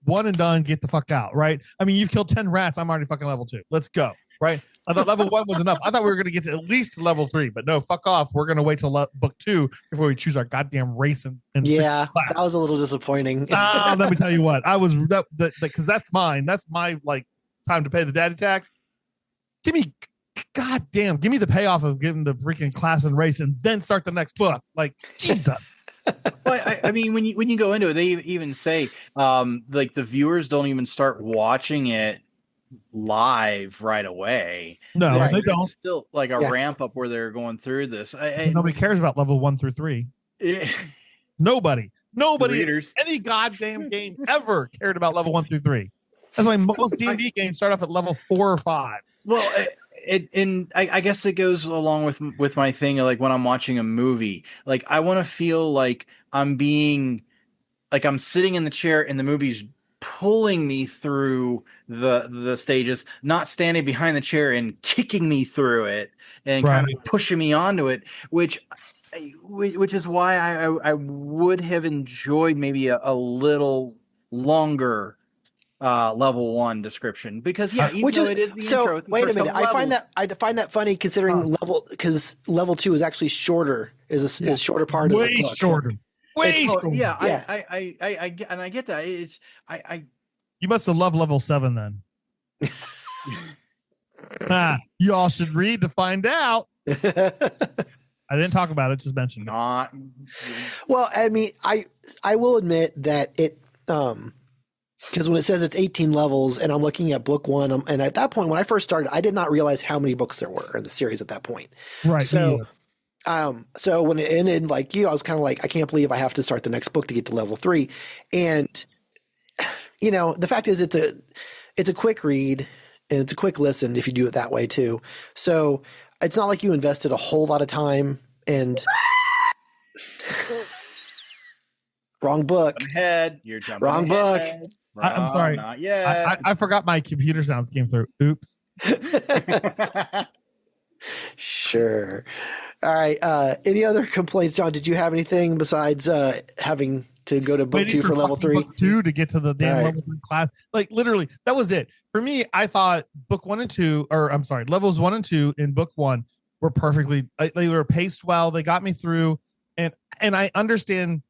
one and done. Get the fuck out, right? I mean, you've killed 10 rats. I'm already fucking level 2. Let's go. Right? I thought level 1 was enough. I thought we were going to get to at least level 3, but no, fuck off. We're going to wait till book 2 before we choose our goddamn race and yeah, that was a little disappointing. Let me tell you what, I was because that's mine. That's my like time to pay the daddy tax. Give me the payoff of giving the freaking class and race, and then start the next book. Like Jesus. Well, I mean, when you go into it, they even say like the viewers don't even start watching it live right away. No, they don't. Still like a ramp up where they're going through this. Nobody cares about level 1 through 3. Nobody, readers. Any goddamn game ever cared about level 1 through 3. That's why most D&D games start off at level 4 or 5. Well, I guess it goes along with my thing. Like when I'm watching a movie, like I want to feel like I'm sitting in the chair and the movie's pulling me through the stages, not standing behind the chair and kicking me through it and kind of pushing me onto it, which is why I would have enjoyed maybe a little longer level 1 description, because which is, it is the so intro. wait a minute, I find that funny considering because level 2 is actually shorter, is shorter part of the book. Shorter. Way shorter. Yeah, I get that. You must have loved level 7 then. You all should read to find out. I didn't talk about it, just mentioned not. Well, I mean, I will admit that it because when it says it's 18 levels and I'm looking at book 1, and at that point when I first started, I did not realize how many books there were in the series at that point. Right. So so when it ended, like I was kind of like, I can't believe I have to start the next book to get to level 3. And the fact is it's a quick read and it's a quick listen if you do it that way too. So it's not like you invested a whole lot of time and wrong book. Ahead. You're jumping wrong book. I'm sorry. Not yet. I forgot my computer sounds came through. Oops. Sure. All right. Any other complaints, John? Did you have anything besides having to go to book 2 for level 3? Book 2 to get to the damn level 3 class. Like literally, that was it. For me, I thought book 1 and 2, or I'm sorry, levels 1 and 2 in book 1 were perfectly, they were paced well. They got me through. And I understand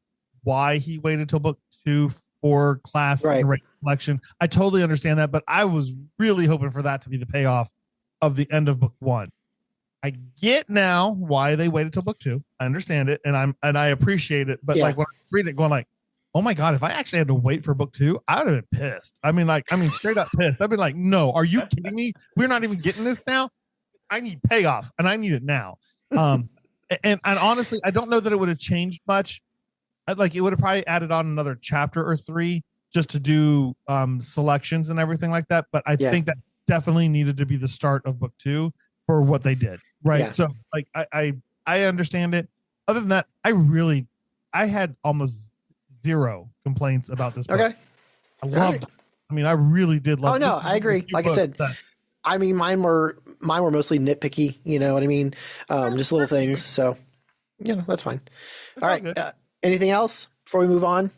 why he waited till book 2 for class and rate selection. I totally understand that, but I was really hoping for that to be the payoff of the end of book 1. I get now why they waited till book 2. I understand it, and I appreciate it. But like when I was reading it, going like, oh my God, if I actually had to wait for book 2, I would have been pissed. I mean, straight up pissed. I'd be like, no, are you kidding me? We're not even getting this now. I need payoff, and I need it now. And honestly, I don't know that it would have changed much. Like it would have probably added on another chapter or 3 just to do selections and everything like that. But I think that definitely needed to be the start of book 2 for what they did. Right. Yeah. So like I understand it. Other than that, I had almost 0 complaints about this book. Okay. I loved it. I mean, I really did love it. Oh no, I agree. Like I said, I mean, mine were mostly nitpicky, you know what I mean? Just little things. So, that's fine. All right. Anything else before we move on?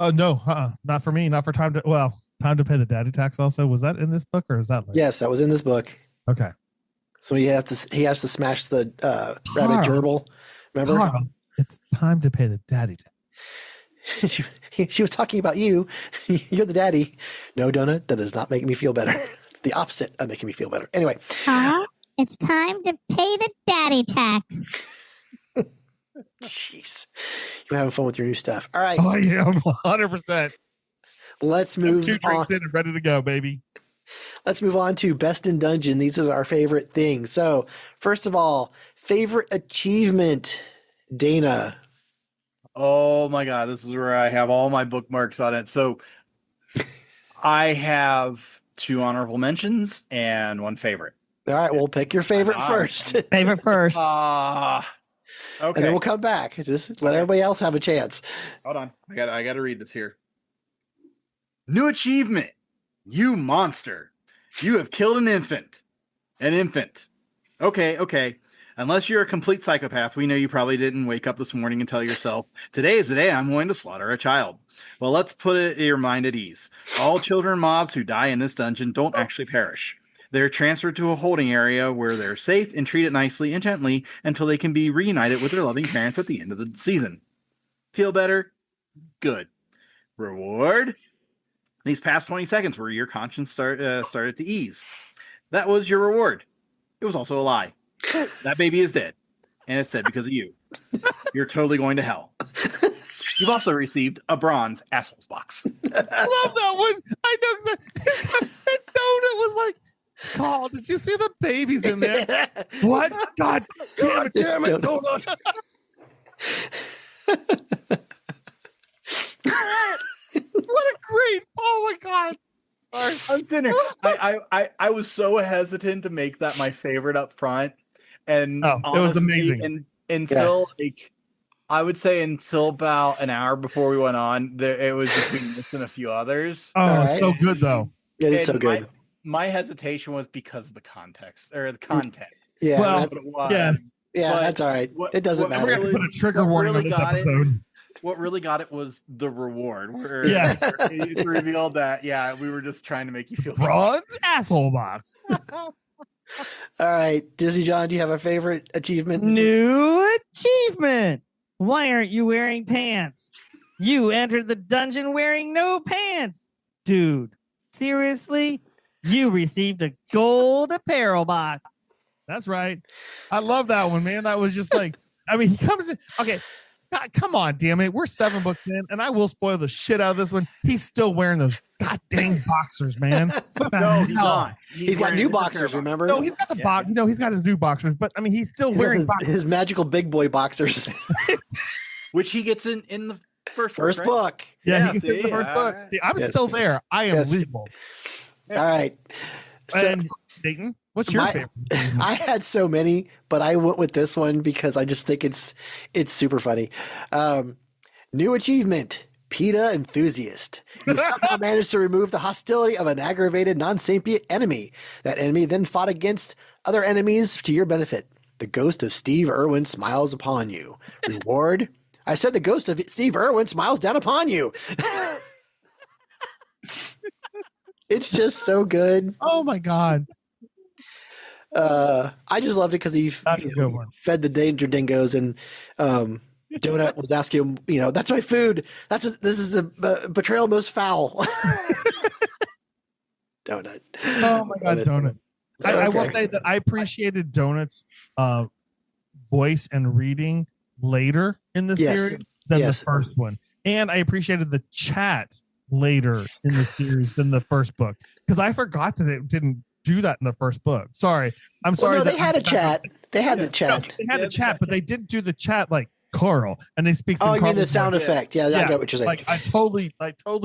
Oh no, not for me. Not for time to pay the daddy tax. Also, was that in this book or is that later? Yes, that was in this book. Okay. So he has to smash the rabbit gerbil. Remember? Carl, it's time to pay the daddy tax. She was talking about you. You're the daddy. No, Donut, that does not make me feel better. The opposite of making me feel better. Anyway. It's time to pay the daddy tax. Jeez. You're having fun with your new stuff. All right. Oh, yeah, 100%. Let's move 2 drinks in and ready to go, baby. Let's move on to Best in Dungeon. These are our favorite things. So, first of all, favorite achievement, Dana. Oh my God, this is where I have all my bookmarks on it. So, I have 2 honorable mentions and 1 favorite. All right, we'll pick your favorite first. Favorite first. Okay. And then we'll come back. Just let everybody else have a chance. Hold on. I got to read this here. New achievement. You monster. You have killed an infant. An infant. Okay. Unless you're a complete psychopath, we know you probably didn't wake up this morning and tell yourself, today is the day I'm going to slaughter a child. Well, let's put your mind at ease. All children mobs who die in this dungeon don't actually perish. They're transferred to a holding area where they're safe and treated nicely and gently until they can be reunited with their loving parents at the end of the season. Feel better? Good. Reward? These past 20 seconds where your conscience started to ease. That was your reward. It was also a lie. That baby is dead. And it's dead because of you. You're totally going to hell. You've also received a bronze assholes box. I love that one. I know exactly. Donut was like, Carl, did you see the babies in there? What? God damn it, Donut. What a great, oh my God. I'm sitting here. I was so hesitant to make that my favorite up front, and Oh, it was amazing. And until like I would say until about an hour before we went on, it was between this and a few others. Oh, it's so good though. It is so good. My hesitation was because of the context or the content. Yeah. Well, That's what it was. yes. Yeah, But that's all right. It doesn't what matter. We're gonna put a trigger what warning really on this got it- episode. What really got it was the reward. Where Yes. it revealed that we were just trying to make you feel Bronze asshole box. All right, Dizzy John, do you have a favorite achievement? New achievement. Why aren't you wearing pants? You entered the dungeon wearing no pants. Dude, seriously? You received a gold apparel box. That's right. I love that one, man. That was just like, I mean, he comes in. Okay. God, come on, damn it. We're 7 books in, and I will spoil the shit out of this one. He's still wearing those god dang boxers, man. No, he's not. He's got wearing new a different boxers, pair of remember? No, he's got the box. You know, he's got his new boxers, but I mean, he's still wearing boxers. his magical big boy boxers. which he gets in the first First book. book. Yeah, Yeah, he gets in the see? first All book. right. See, I'm Yes. still there. I am Yes. legal. All right. So And Dayton, what's your favorite? I had so many, but I went with this one because I just think it's super funny. New achievement, PETA enthusiast. You somehow managed to remove the hostility of an aggravated, non-sapient enemy. That enemy then fought against other enemies to your benefit. The ghost of Steve Irwin smiles upon you. Reward? I said the ghost of Steve Irwin smiles down upon you. It's just so good. Oh my god. I just loved it because he That's a good one. fed the danger dingoes, and Donut was asking him, that's my food. This is a betrayal most foul. Donut. Oh my god, Donut. I will Okay. say that I appreciated Donut's voice and reading later in the Yes. series than Yes. the first one. And I appreciated the chat later in the series than the first book. Because I forgot that it didn't do that in the first book. Sorry. I'm sorry. Well, no, that they had a chat. They had the chat. They had the chat, but they didn't do the chat like Carl. And they speak Oh, some you mean the Carl's sound voice. effect? Yeah, I get what you're saying. Like I totally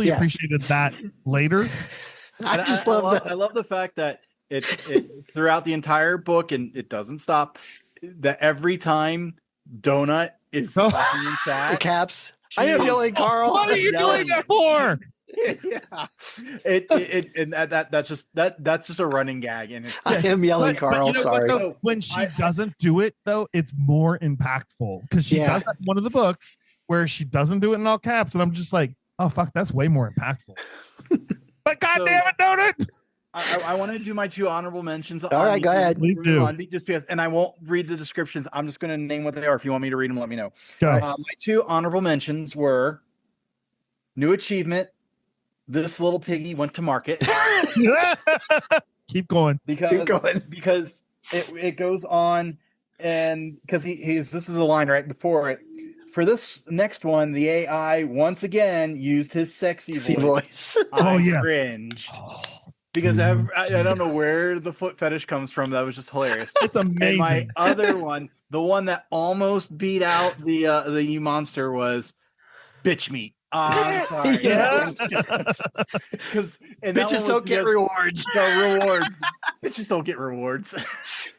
Yeah. appreciated that later. I And just love that. I love the fact that it throughout the entire book, and it doesn't stop, that every time Donut is talking in The chat, caps. I am yelling, Carl. What are you doing that for? yeah, that's just a running gag, and it's I am yelling, But Carl. you know what, Sorry. though? When she doesn't do it, though, it's more impactful because she Yeah. does that in one of the books where she doesn't do it in all caps, and I'm just like, oh fuck, that's way more impactful. But goddamn it, Donut! I want to do my 2 honorable mentions. All right, go ahead. Please do. Just because, and I won't read the descriptions. I'm just going to name what they are. If you want me to read them, let me know. Go. My 2 honorable mentions were new achievement. This little piggy went to market Keep going. because Keep going. because it goes on, and because this is the line right before it. For this next one, the AI once again used his sexy voice. Oh, yeah. Cringe. Because I don't know where the foot fetish comes from. That was just hilarious. It's And my amazing. other one, the one that almost beat out the you monster, was bitch meat. I'm sorry. Yeah. Because Bitches don't get rewards. No rewards. Bitches don't get rewards.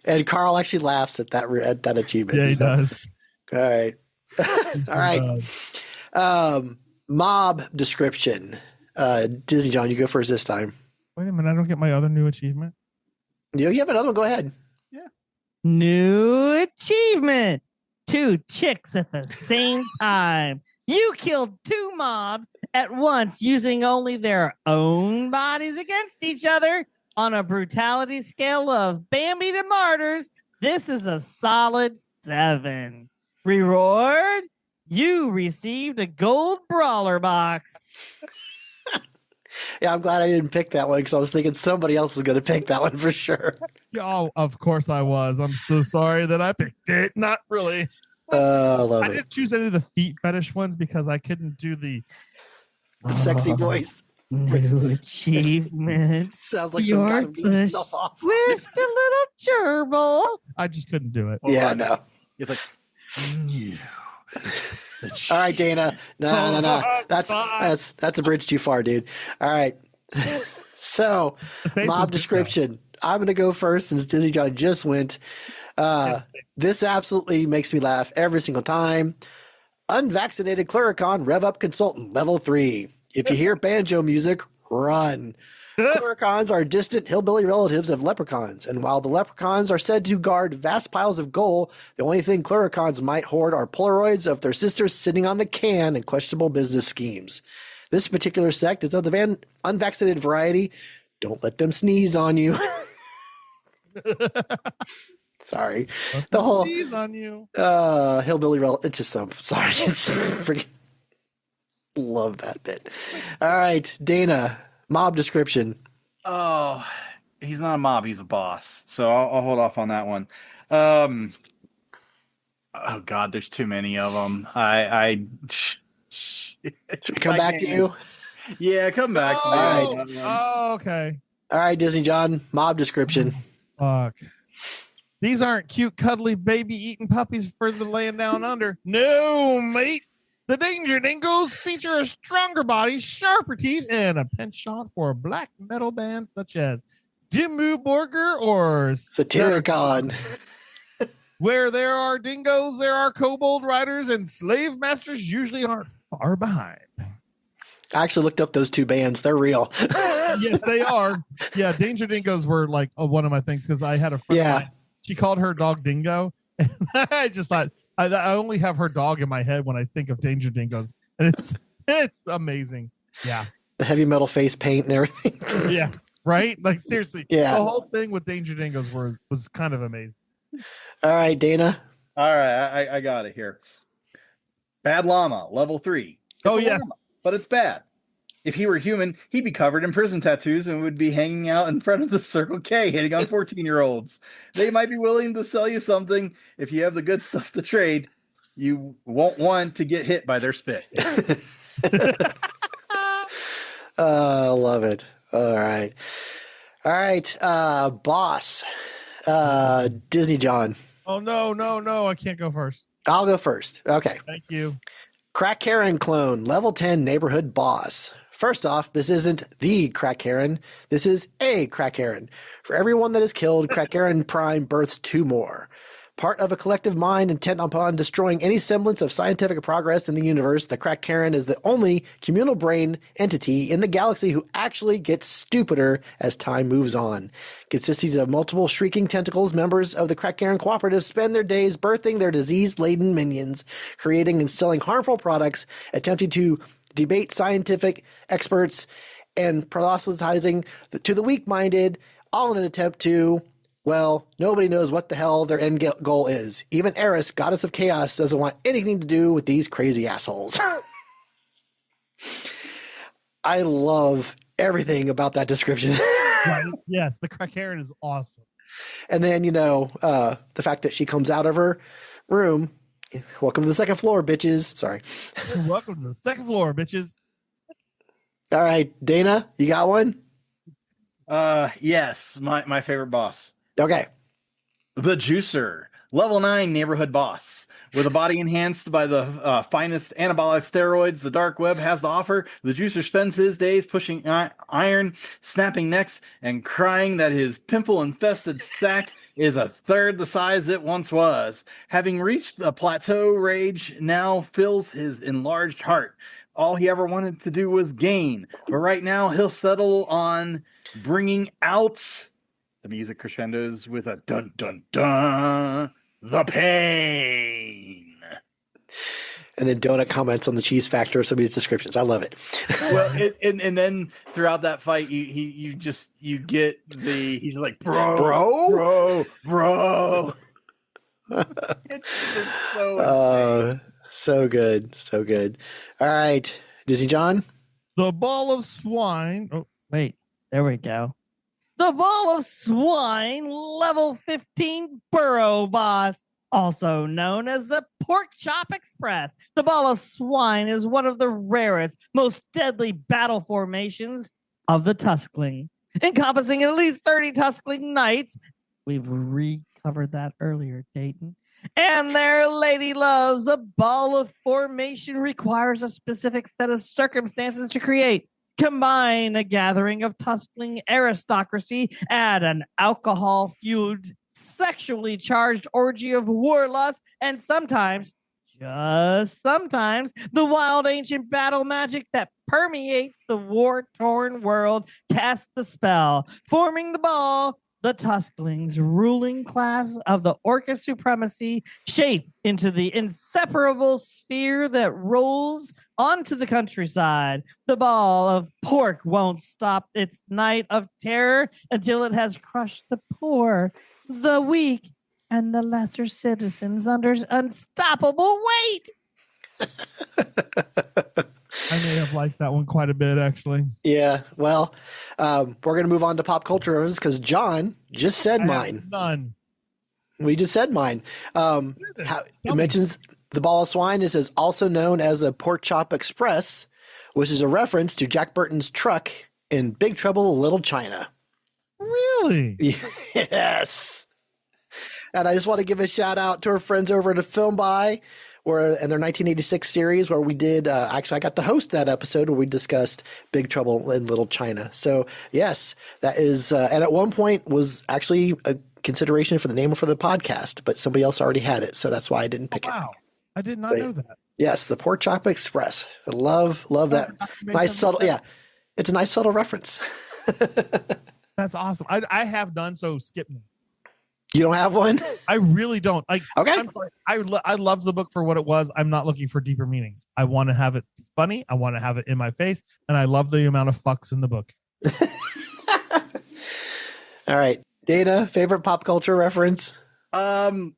And Carl actually laughs at that achievement. Yeah, he So, does. All right. All right. Mob description. Disney John, you go first this time. Wait a minute, I don't get my other new achievement. You have another one. Go ahead. New achievement. 2 chicks at the same time. You killed 2 mobs at once using only their own bodies against each other on a brutality scale of Bambi to martyrs. This is a solid 7. Reward? You received a gold brawler box. Yeah, I'm glad I didn't pick that one because I was thinking somebody else is going to pick that one for sure. Oh, of course I was. I'm so sorry that I picked it. Not really. I love I it. didn't choose any of the feet fetish ones because I couldn't do the Sexy voice. New achievement. Sounds like some guy Your beating push himself off. wished a little gerbil. I just couldn't do it. Yeah, no. It's like, All right, Dana. No. That's a bridge too far, dude. All right. So, The face was mob good, description. I'm going to go first since Disney John just went. This absolutely makes me laugh every single time. Unvaccinated Cluricon Rev Up Consultant, level 3. If you hear banjo music, run. Cluricons are distant hillbilly relatives of leprechauns, and while the leprechauns are said to guard vast piles of gold, the only thing Cluricons might hoard are Polaroids of their sisters sitting on the can and questionable business schemes. This particular sect is of the unvaccinated variety. Don't let them sneeze on you. Sorry. The whole Sneeze on you. hillbilly relative. It's just so sorry. It's just freaking love that bit. All right, Dana. Mob description. Oh, he's not a mob. He's a boss. So I'll hold off on that one. Oh God, there's too many of them. Should we come back to you? Yeah, come back to me. All right. Oh, okay. All right, Disney John. Mob description. Fuck. These aren't cute, cuddly, baby-eating puppies for the land down under. No, mate. The Danger Dingoes feature a stronger body, sharper teeth, and a penchant for a black metal band such as Dimmu Borgir or Satyricon. Where there are dingoes, there are kobold riders, and slave masters usually aren't far behind. I actually looked up those two bands. They're real. Yes, they are. Yeah, Danger Dingoes were like one of my things because I had a friend. Yeah. Of mine, she called her dog Dingo. And I just thought I only have her dog in my head when I think of Danger Dingoes, and it's amazing. Yeah, The heavy metal face paint and everything. yeah, right. Like seriously, Yeah. The whole thing with Danger Dingoes was kind of amazing. All right, Dana. All right, I got it here. Bad llama, level 3. Oh, It's a yes. llama, but it's bad. If he were human, he'd be covered in prison tattoos and would be hanging out in front of the Circle K hitting on 14-year-olds. They might be willing to sell you something. If you have the good stuff to trade, you won't want to get hit by their spit. Love it. All right. Boss. Disney John. Oh no! I can't go first. I'll go first. Okay. Thank you. Crack Heron clone, level 10 neighborhood boss. First off, this isn't the Crack Heron. This is a Crack Heron. For everyone that is killed, Crack Heron Prime births 2 more. Part of a collective mind intent upon destroying any semblance of scientific progress in the universe, the Crack Heron is the only communal brain entity in the galaxy who actually gets stupider as time moves on. Consisting of multiple shrieking tentacles, members of the Crack Heron Cooperative spend their days birthing their disease-laden minions, creating and selling harmful products, attempting to debate scientific experts, and proselytizing to the weak-minded, all in an attempt to, well, nobody knows what the hell their end goal is. Even Eris, goddess of chaos, doesn't want anything to do with these crazy assholes. I love everything about that description. Right. Yes, the Crack Heron is awesome. And then, the fact that she comes out of her room. Welcome to the second floor, bitches. Sorry. Welcome to the second floor, bitches. All right, Dana, you got one? Yes, my favorite boss. Okay. The Juicer, level 9 neighborhood boss. With a body enhanced by the finest anabolic steroids the dark web has to offer, the Juicer spends his days pushing iron, snapping necks, and crying that his pimple-infested sack is a third the size it once was. Having reached a plateau, rage now fills his enlarged heart. All he ever wanted to do was gain, but right now he'll settle on bringing out... The music crescendos with a dun dun dun, the pain. And then Donut comments on the cheese factor of some of these descriptions. I love it. Well, and then throughout that fight, you get he's like bro. It's just so insane. So good. All right, Disney John. The ball of swine. Oh, Wait, there we go. The ball of swine, level 15 burrow boss, also known as the Pork Chop Express. The ball of swine is one of the rarest, most deadly battle formations of the Tuskling, encompassing at least 30 Tuskling knights. We've recovered that earlier, Dayton. And their lady loves. A ball of formation requires a specific set of circumstances to create. Combine a gathering of tuskling aristocracy, add an alcohol-fueled, sexually charged orgy of warlust, and sometimes, just sometimes, the wild ancient battle magic that permeates the war-torn world casts the spell, forming the ball, the Tusklings, ruling class of the Orca supremacy, shape into the inseparable sphere that rolls onto the countryside. The ball of pork won't stop its night of terror until it has crushed the poor, the weak, and the lesser citizens under unstoppable weight. I may have liked that one quite a bit, actually. Yeah, well, we're going to move on to pop culture references because John just said mine. None. We just said mine. It mentions the ball of swine. It says also known as a pork chop express, which is a reference to Jack Burton's truck in Big Trouble in Little China. Really? Yes. And I just want to give a shout out to our friends over at Film By, where in their 1986 series, where we did actually I got to host that episode where we discussed Big Trouble in Little China. So yes, that is, and at one point was actually a consideration for the name for the podcast, but somebody else already had it, so that's why I didn't pick it. Wow, I did not know that. Yes, the Pork Chop Express. I love that. Nice subtle, yeah. It's a nice subtle reference. That's awesome. I have none, so skip me. You don't have one? I really don't. Like, okay. I'm sorry. I love the book for what it was. I'm not looking for deeper meanings. I want to have it funny. I want to have it in my face, and I love the amount of fucks in the book. All right, Dana, favorite pop culture reference? Okay,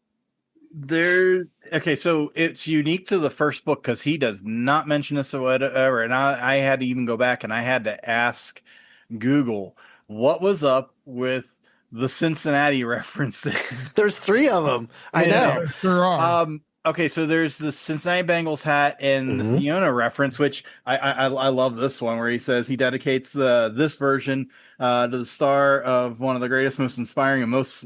so it's unique to the first book because he does not mention this or whatever, and I had to even go back and I had to ask Google what was up with the Cincinnati references. There's 3 of them. I know. There are. Okay, so there's the Cincinnati Bengals hat and the Fiona reference, which I love this one where he says he dedicates this version to the star of one of the greatest, most inspiring, and most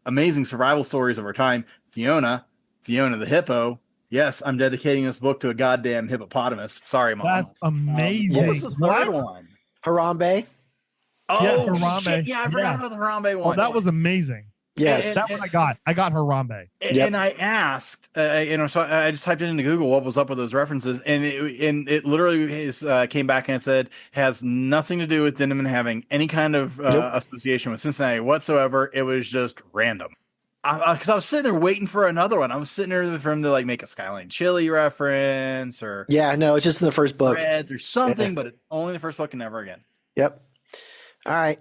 amazing survival stories of our time, Fiona the hippo. Yes, I'm dedicating this book to a goddamn hippopotamus. Sorry, Mom. That's amazing. What was the third one? Harambe. Oh, yeah, Harambe. Shit. Yeah, I forgot about the Harambe one. Oh, that was amazing. Yes. That one I got. I got Harambe. And I asked, so I just typed it into Google what was up with those references, and it literally came back and it said has nothing to do with Dinneman having any kind of association with Cincinnati whatsoever. It was just random. Because I was sitting there waiting for another one. I was sitting there for him to like make a Skyline Chili reference or no, it's just in the first book. Reds or something, but it's only the first book and never again. Yep. All right.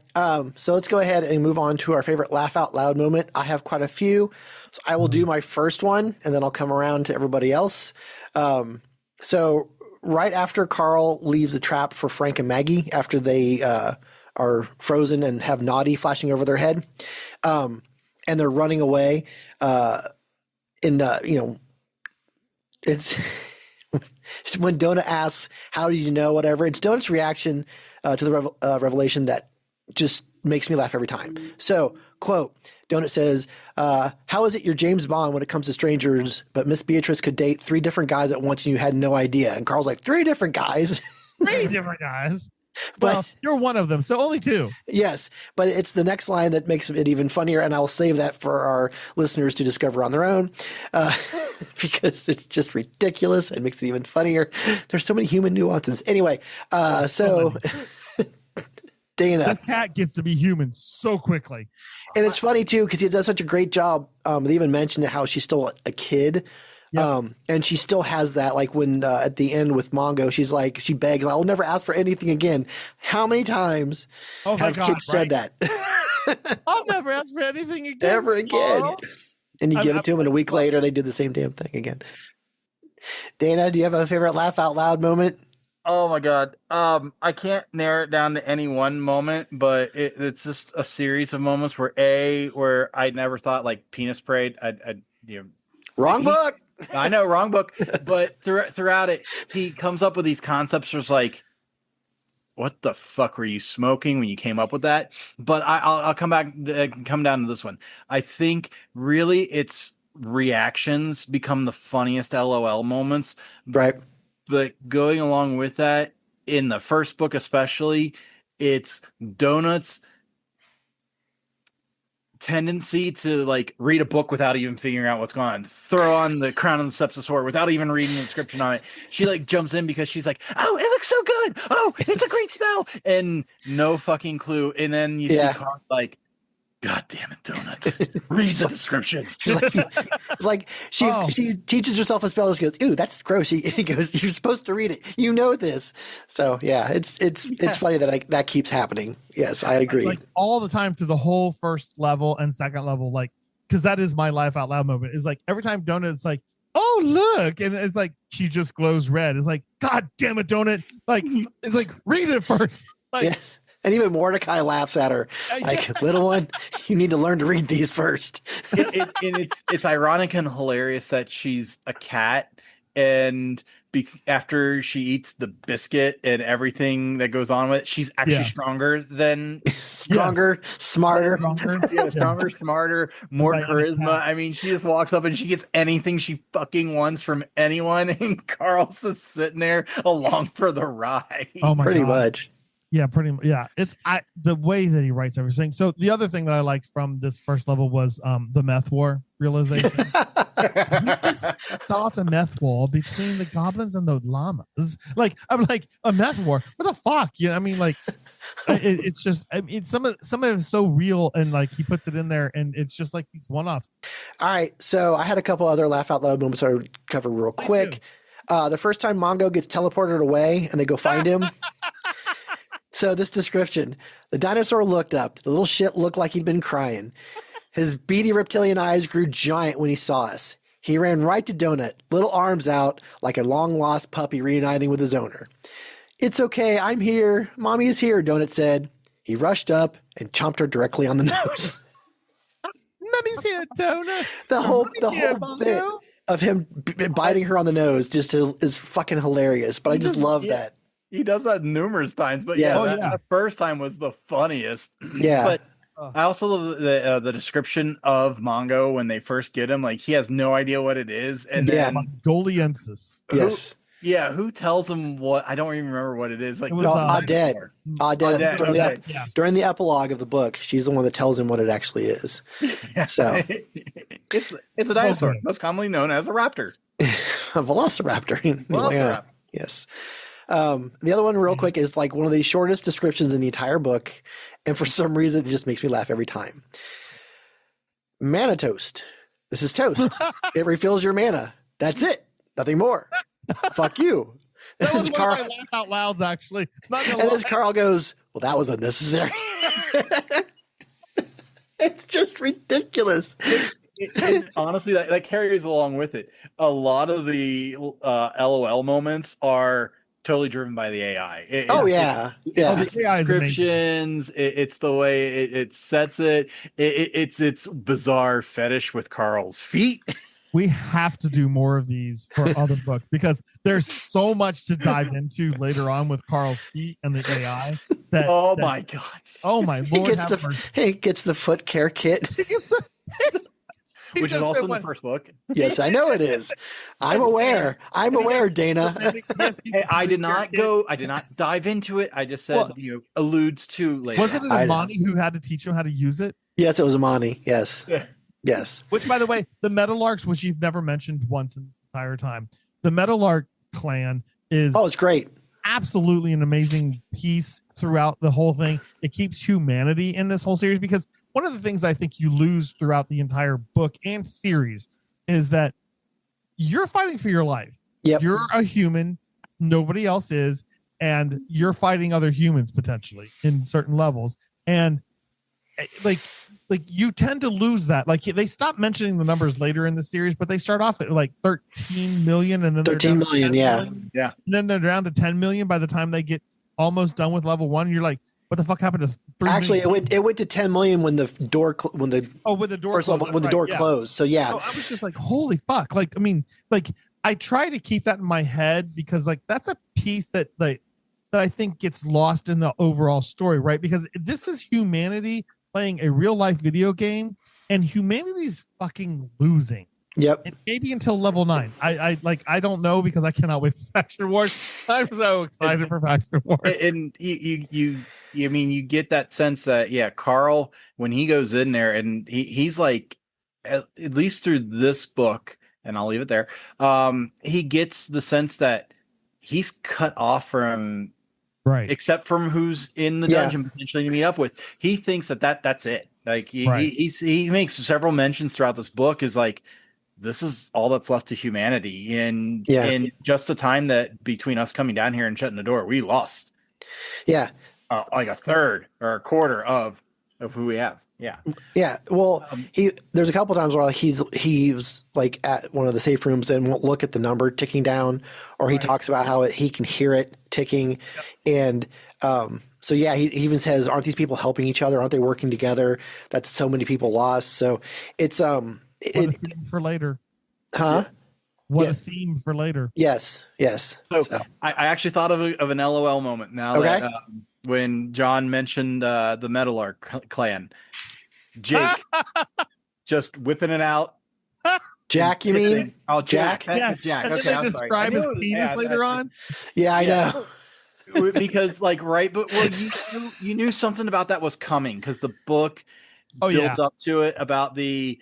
So let's go ahead and move on to our favorite laugh out loud moment. I have quite a few. So I will do my first one and then I'll come around to everybody else. So right after Carl leaves the trap for Frank and Maggie, after they are frozen and have Naughty flashing over their head, and they're running away, it's when Donut asks, how do you know, whatever, it's Donut's reaction to the revelation that just makes me laugh every time. So, quote, Donut says, how is it you're James Bond when it comes to strangers, but Miss Beatrice could date 3 different guys at once and you had no idea? And Carl's like, 3 different guys? 3 different guys? But well, you're one of them, so only 2. Yes, but it's the next line that makes it even funnier, and I'll save that for our listeners to discover on their own because it's just ridiculous and makes it even funnier. There's so many human nuances. Anyway, so Dana. This cat gets to be human so quickly. And it's funny, too, because he does such a great job. They even mentioned how she's still a kid. Yep. And she still has that, like when at the end with Mongo, she's like, she begs, I'll never ask for anything again. How many times have kids said that? I'll never ask for anything again. Ever again. And you give it to them, and a week later, they do the same damn thing again. Dana, do you have a favorite laugh out loud moment? Oh my God. I can't narrow it down to any one moment, but it's just a series of moments where I never thought like penis parade. Wrong book. I know, wrong book, but throughout it, he comes up with these concepts. Was like, what the fuck were you smoking when you came up with that? But I'll come down to this one. I think really its reactions become the funniest LOL moments, right? But going along with that, in the first book especially, it's Donut's tendency to like read a book without even figuring out what's going on, throw on the Crown and the Steps of Sword without even reading the description on it. She like jumps in because she's like, oh, it looks so good, oh, it's a great spell, and no fucking clue. And then you see Carl like, God damn it, Donut, read the description. It's like she teaches herself a spell. She goes, ooh, that's gross. He goes, you're supposed to read it, you know this. So yeah, it's funny that that keeps happening. Yes, I agree. Like all the time through the whole first level and second level, like, because that is my laugh out loud moment. Is like every time Donut's like, oh look, and it's like she just glows red. It's like, God damn it, Donut! Like it's like read it first. Like, yes. And even Mordecai laughs at her, like, little one, you need to learn to read these first. And it's ironic and hilarious that she's a cat, and after she eats the biscuit and everything that goes on with it, she's actually stronger than smarter, smarter, more charisma. I mean, she just walks up and she gets anything she fucking wants from anyone, and Carl's just sitting there along for the ride. Oh my pretty God. much. Yeah, pretty much. Yeah, it's the way that he writes everything. So the other thing that I liked from this first level was the meth war realization. We just start a meth war between the goblins and the llamas. Like I'm like, a meth war? What the fuck? You know, I mean, like it's just, I mean, some of it is so real, and like he puts it in there, and it's just like these one-offs. All right, so I had a couple other laugh out loud moments I would cover real quick. The first time Mongo gets teleported away and they go find him. So this description, the dinosaur looked up. The little shit looked like he'd been crying. His beady reptilian eyes grew giant when he saw us. He ran right to Donut, little arms out like a long-lost puppy reuniting with his owner. It's okay, I'm here. Mommy is here, Donut said. He rushed up and chomped her directly on the nose. Mommy's here, Donut. The whole bit of him biting her on the nose just is fucking hilarious, but I just love that. He does that numerous times, but yes. The first time was the funniest. Yeah. But I also love the description of Mongo when they first get him. Like, he has no idea what it is. And then Goliensis. Yes. Who tells him what? I don't even remember what it is. Like, Audette. During the epilogue of the book, she's the one that tells him what it actually is. So it's a dinosaur, most commonly known as a raptor. A velociraptor. Yes. The other one real quick is like one of the shortest descriptions in the entire book, and for some reason it just makes me laugh every time. Mana toast. This is toast. It refills your mana. That's it. Nothing more. Fuck you. That was one of my laugh out louds, actually. And as Carl goes, well, that was unnecessary. It's just ridiculous. And honestly, that carries along with it. A lot of the LOL moments are totally driven by the AI. The AI descriptions. It's the way it sets it. It's its bizarre fetish with Carl's feet. We have to do more of these for other books because there's so much to dive into later on with Carl's feet and the AI. My God! Oh my Lord! He gets the foot care kit. Which is also in the first book. Yes, I know it is. I'm aware, Dana. Hey, I did not dive into it. I just said, alludes to later. Was it Amani who had to teach him how to use it? Yes, it was Amani. Yes. Yes. Which, by the way, the Metalarks, which you've never mentioned once in this entire time, the Metalark clan is it's great. Absolutely an amazing piece throughout the whole thing. It keeps humanity in this whole series because one of the things I think you lose throughout the entire book and series is that you're fighting for your life. Yep. You're a human, nobody else is, and you're fighting other humans potentially in certain levels. And like you tend to lose that. Like they stop mentioning the numbers later in the series, but they start off at like 13 million and then 13 million, million. And then they're down to 10 million by the time they get almost done with level 1. You're like, what the fuck happened to 3 Actually, million? it went to 10 million when the door closed. So yeah. So I was just like, holy fuck. Like, I mean, like I try to keep that in my head because like that's a piece that I think gets lost in the overall story, right? Because this is humanity playing a real life video game and humanity's fucking losing. Yep. And maybe until level 9. I don't know because I cannot wait for Faction Wars. I'm so excited for Faction Wars. And you get that sense that Carl, when he goes in there and he's like, at least through this book, and I'll leave it there. He gets the sense that he's cut off from, right, except from who's in the dungeon potentially to meet up with. He thinks that's it. Like he makes several mentions throughout this book is like, this is all that's left to humanity. And in just the time that between us coming down here and shutting the door, we lost. Yeah. Like a third or a quarter of who we have. Yeah. Yeah. Well, there's a couple times where he's like at one of the safe rooms and won't look at the number ticking down, or he talks about how he can hear it ticking. And, so he even says, aren't these people helping each other? Aren't they working together? That's so many people lost. So it's, what a theme for later. Huh? What a theme for later. Yes. So. I actually thought of an LOL moment now that when John mentioned the Meadowlark clan, Jake just whipping it out. Jack, you mean? Oh, Jack. Yeah. Jack. And Okay, then I'm they sorry. describe his penis later on. Yeah, I know. Because but you knew something about that was coming because the book built up to it about the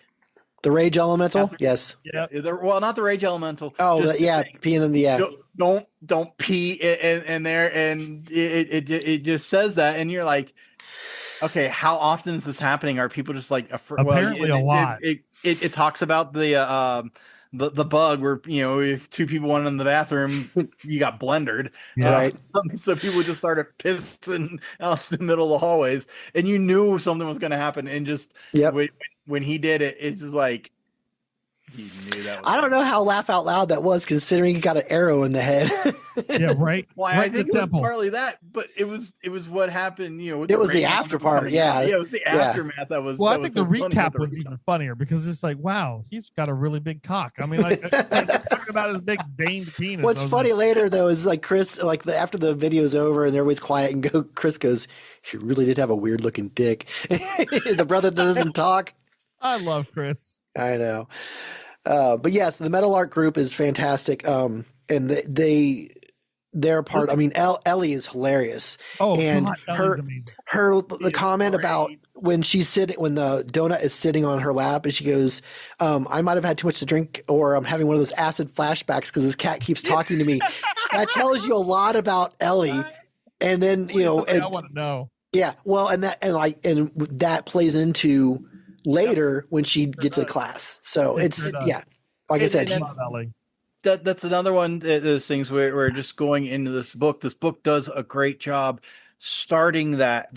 rage elemental. Yes. Yeah. Well, not the rage elemental. Oh, peeing in the Don't pee in there, and it just says that, and you're like, okay, how often is this happening? Are people just like apparently a lot? It talks about the bug where if two people went in the bathroom, you got blendered, right? So people just started pissing out in the middle of the hallways, and you knew something was going to happen, and just when he did it, it's just like he knew that. I don't know how laugh out loud that was, considering he got an arrow in the head. Yeah, right. Well, right I think it was partly that, but it was what happened. It was the after part. Yeah, it was the aftermath that was. Well, that I think was the so recap was even funnier because it's like, wow, he's got a really big cock. I mean, like talking about his big veined penis. What's funny later though is like Chris, like after the video's over and everybody's quiet, and Chris goes, "He really did have a weird looking dick." The brother doesn't talk. I love Chris. I know. But yes, the Meadowlark group is fantastic. And they're part. I mean, Ellie is hilarious. Oh, and God, the comment about when the donut is sitting on her lap, and she goes, "I might have had too much to drink, or I'm having one of those acid flashbacks because this cat keeps talking to me." That tells you a lot about Ellie. And then I want to know. Yeah, well, and that plays into later when she gets to class. So it's like I said, that's another one of those things where we're just going into this book. This book does a great job starting that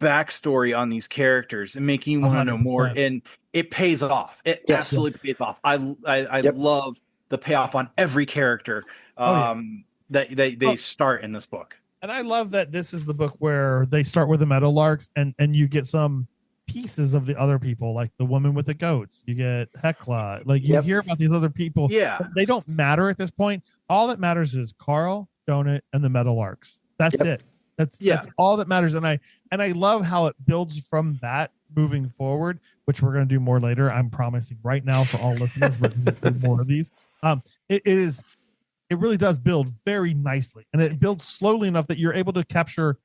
backstory on these characters and making you want to know more, and it pays off. It absolutely pays off. I love the payoff on every character that they start in this book. And I love that this is the book where they start with the Meadowlarks and you get some pieces of the other people, like the woman with the goats. You get Hecla. Like you hear about these other people. Yeah. They don't matter at this point. All that matters is Carl, Donut, and the Meadowlarks. That's it. That's all that matters. And I love how it builds from that moving forward, which we're going to do more later. I'm promising right now for all listeners, we're going to do more of these. It really does build very nicely, and it builds slowly enough that you're able to capture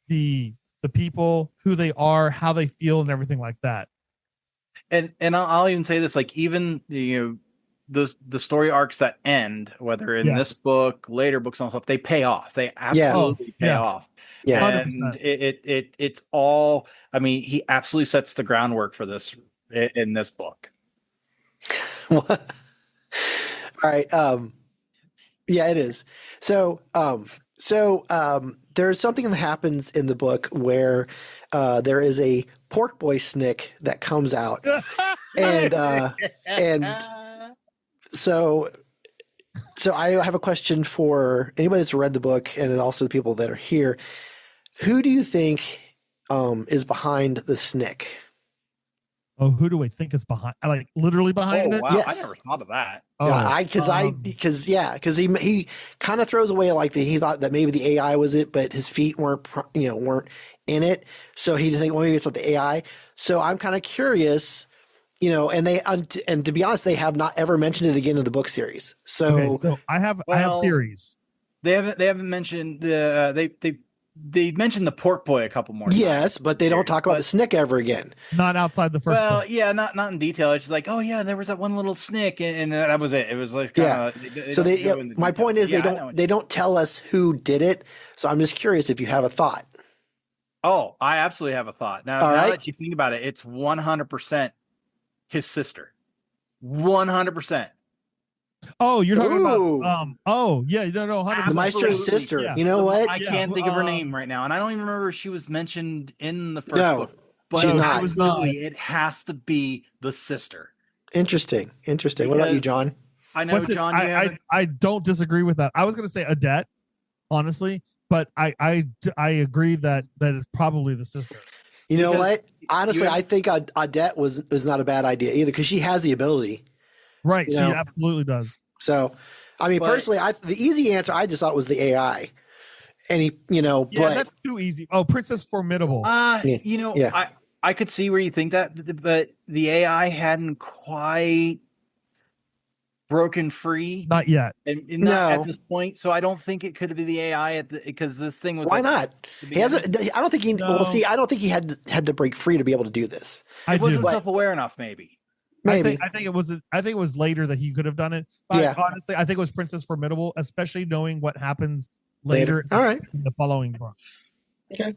the people, who they are, how they feel, and everything like that. And I'll even say this, like even the story arcs that end, whether in this book, later books and stuff, they pay off. They absolutely pay off. Yeah, and it's all. I mean, he absolutely sets the groundwork for this in this book. All right. Yeah, it is. So there's something that happens in the book where there is a pork boy snick that comes out, and so I have a question for anybody that's read the book, and also the people that are here. Who do you think is behind the snick? Oh, who do we think is behind? Like literally behind it? Wow, Yes. I never thought of that. Because he kind of throws away like he thought that maybe the AI was it, but his feet weren't in it. So he didn't think, well, maybe it's not the AI. So I'm kind of curious you know, and and to be honest, they have not ever mentioned it again in the book series. So, Okay, so I have theories. They haven't mentioned they mentioned the pork boy a couple more times. Yes, but they don't talk about the snick ever again. Not outside the first book. Yeah, not in detail. It's just like, oh yeah, there was that one little snick, and that was it. It was like kinda, So my point is they don't tell us who did it. So I'm just curious if you have a thought. Oh, I absolutely have a thought. Now that you think about it, it's 100% his sister. 100%. Oh, you're talking about oh yeah, no, 100%. The Maestro's sister. Yeah. You know what? I can't think of her name right now, and I don't even remember if she was mentioned in the first book. But she's not. Absolutely, it has to be the sister. Interesting. What about you, John? I know, John. I don't disagree with that. I was going to say Adette, honestly, but I agree that is probably the sister. You know what? Honestly, I think Adette was not a bad idea either because she has the ability. Right, she absolutely does. So, I mean, personally, the easy answer I just thought was the AI. And but that's too easy. Oh, Princess Formidable. I could see where you think that, but the AI hadn't quite broken free. Not yet. And not at this point. So I don't think it could be the AI because this thing was. Why not? He hasn't. I don't think he. No. Well, see, I don't think he had to break free to be able to do this. He wasn't self-aware enough, maybe. Maybe. I think it was later that he could have done it. But honestly, I think it was Princess Formidable, especially knowing what happens later. All right. In the following books. Okay.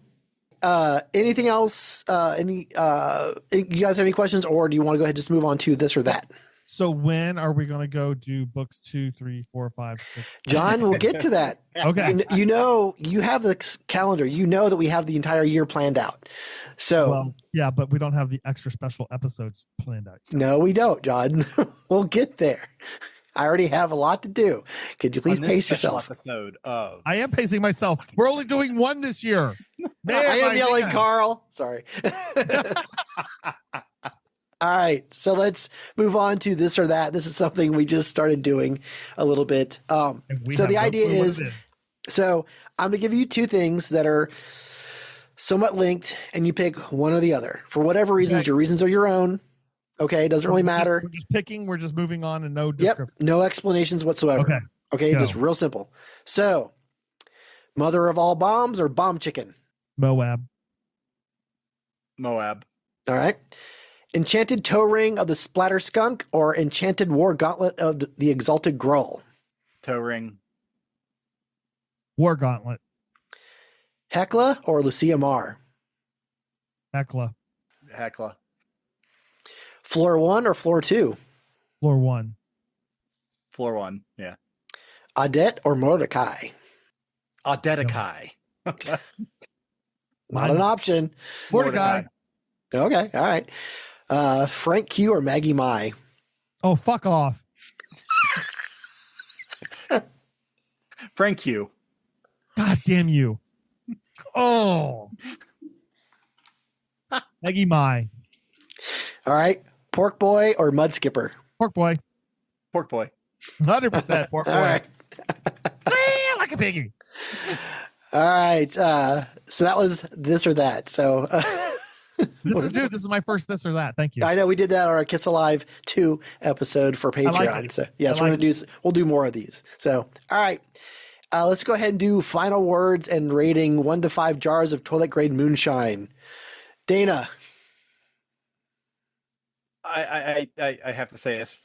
Anything else? You guys have any questions, or do you want to go ahead and just move on to this or that? So when are we going to go do books 2, 3, 4, 5, 6? John, we'll get to that. Okay. You have the calendar. You know that we have the entire year planned out. So yeah, but we don't have the extra special episodes planned out. No, we don't, John. We'll get there. I already have a lot to do. Could you please pace yourself? I am pacing myself. We're only doing one this year. I am yelling, Carl. Sorry. All right, so let's move on to this or that. This is something we just started doing a little bit. So the idea is, so I'm going to give you two things that are somewhat linked, and you pick one or the other. For whatever reasons, your reasons are your own. Okay, it doesn't really matter. We're just picking. We're just moving on, and no description. No explanations whatsoever. Okay, just real simple. So, mother of all bombs or bomb chicken? Moab. All right. Enchanted Toe Ring of the Splatter Skunk or Enchanted War Gauntlet of the Exalted Growl? Toe Ring. War Gauntlet. Hecla or Lucia Marr? Hecla. Floor 1 or floor 2? Floor 1. Floor 1, yeah. Audette or Mordecai? Audeticai. Not an option. Mordecai. Okay, all right. Frank Q or Maggie Mai? Oh, fuck off. Frank Q. God damn you. Oh. Maggie Mai. All right. Pork Boy or Mud Skipper? Pork Boy. 100% Pork Boy. All right. Like a piggy. All right. So that was this or that. So this is new. This is my first this or that. Thank you. I know we did that on our Kiss Alive 2 episode for Patreon. So yes, we'll do more of these. So all right. Let's go ahead and do final words and rating 1 to 5 jars of toilet grade moonshine. Dana. I have to say, as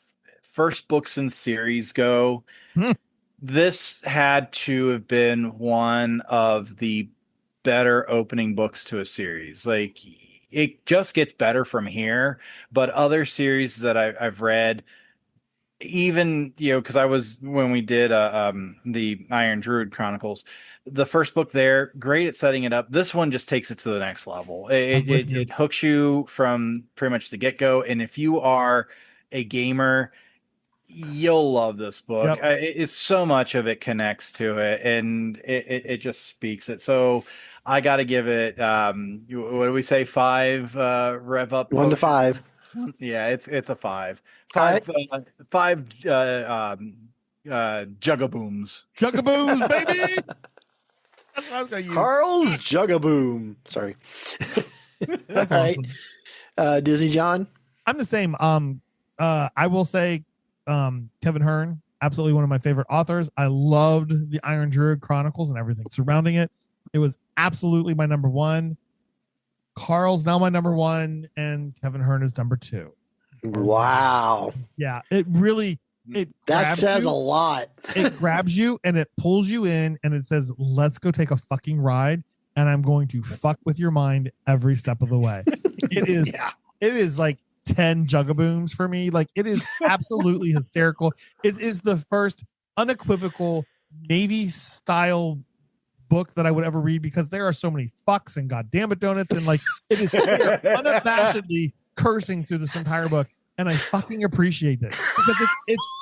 first books and series go, this had to have been one of the better opening books to a series. Like, it just gets better from here. But other series that I've read, even, because I was, when we did the Iron Druid Chronicles, the first book there, great at setting it up. This one just takes it to the next level. It hooks you from pretty much the get-go. And if you are a gamer, you'll love this book. It's so much of it connects to it, and it just speaks it. So I got to give it, what do we say? 5 rev up. 1 to 5. Yeah, it's a 5. 5 juggabooms. Juggabooms, baby. That's what I was gonna use. Carl's Jugaboom. Sorry. That's All awesome. right. Disney John. I'm the same. I will say, Kevin Hearn, absolutely one of my favorite authors. I loved the Iron Druid Chronicles and everything surrounding it. It was absolutely my number one. Carl's now my number one, and Kevin Hearn is number two. Wow. Yeah, it really that says a lot. It grabs you and it pulls you in, and it says, "Let's go take a fucking ride." And I'm going to fuck with your mind every step of the way. It is, it is like 10 Jugabooms for me. Like, it is absolutely hysterical. It is the first unequivocal Navy style book that I would ever read, because there are so many fucks and goddamn it donuts, and like it is unabashedly cursing through this entire book, and I fucking appreciate it, because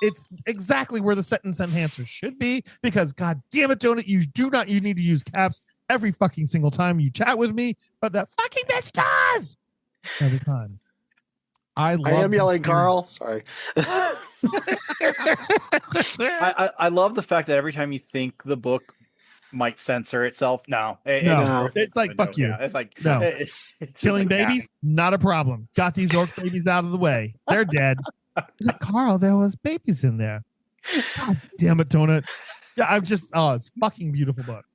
it's exactly where the sentence enhancers should be, because god damn it donut, you need to use caps every fucking single time you chat with me, but that fucking bitch does every time. I am yelling, Carl. Sorry. I love the fact that every time you think the book might censor itself, it's like fuck you. Yeah, it's like no. It's killing like, babies, not a problem. Got these orc babies out of the way. They're dead. It's like, Carl, there was babies in there. God damn it, donut. Yeah, it's fucking beautiful book.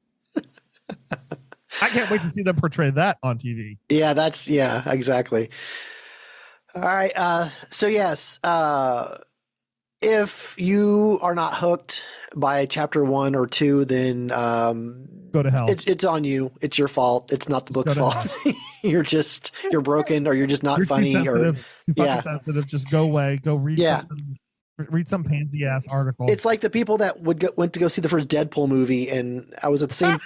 I can't wait to see them portray that on TV. Yeah, exactly. All right. So yes, if you are not hooked by chapter 1 or 2, then go to hell. It's on you. It's your fault. It's not the book's fault. you're broken, or you're just not funny, or you're sensitive. Just go away. Go read something. Read some pansy ass article. It's like the people that went to go see the first Deadpool movie, and I was at the same.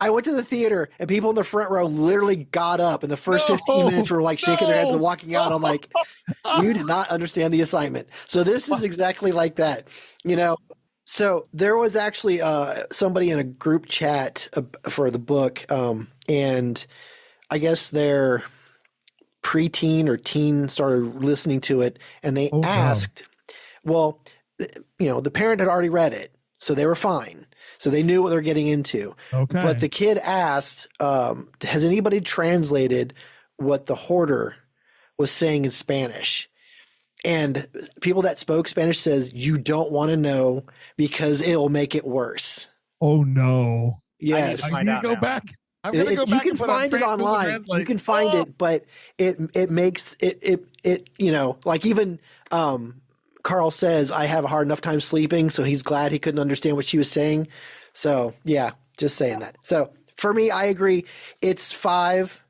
I went to the theater, and people in the front row literally got up, and the first 15 minutes were like shaking their heads and walking out. I'm like, you did not understand the assignment. So this is exactly like that, So there was actually somebody in a group chat for the book, and I guess their preteen or teen started listening to it, and they asked. Well, the parent had already read it, so they were fine. So they knew what they're getting into. Okay. But the kid asked, has anybody translated what the hoarder was saying in Spanish? And people that spoke Spanish says, you don't want to know, because it'll make it worse. Oh, no. Yes. I need to go back. I'm going to go back. You can find it online. You can find it, but it makes it like even Carl says, I have a hard enough time sleeping, so he's glad he couldn't understand what she was saying. So yeah, just saying that. So for me, I agree. It's 5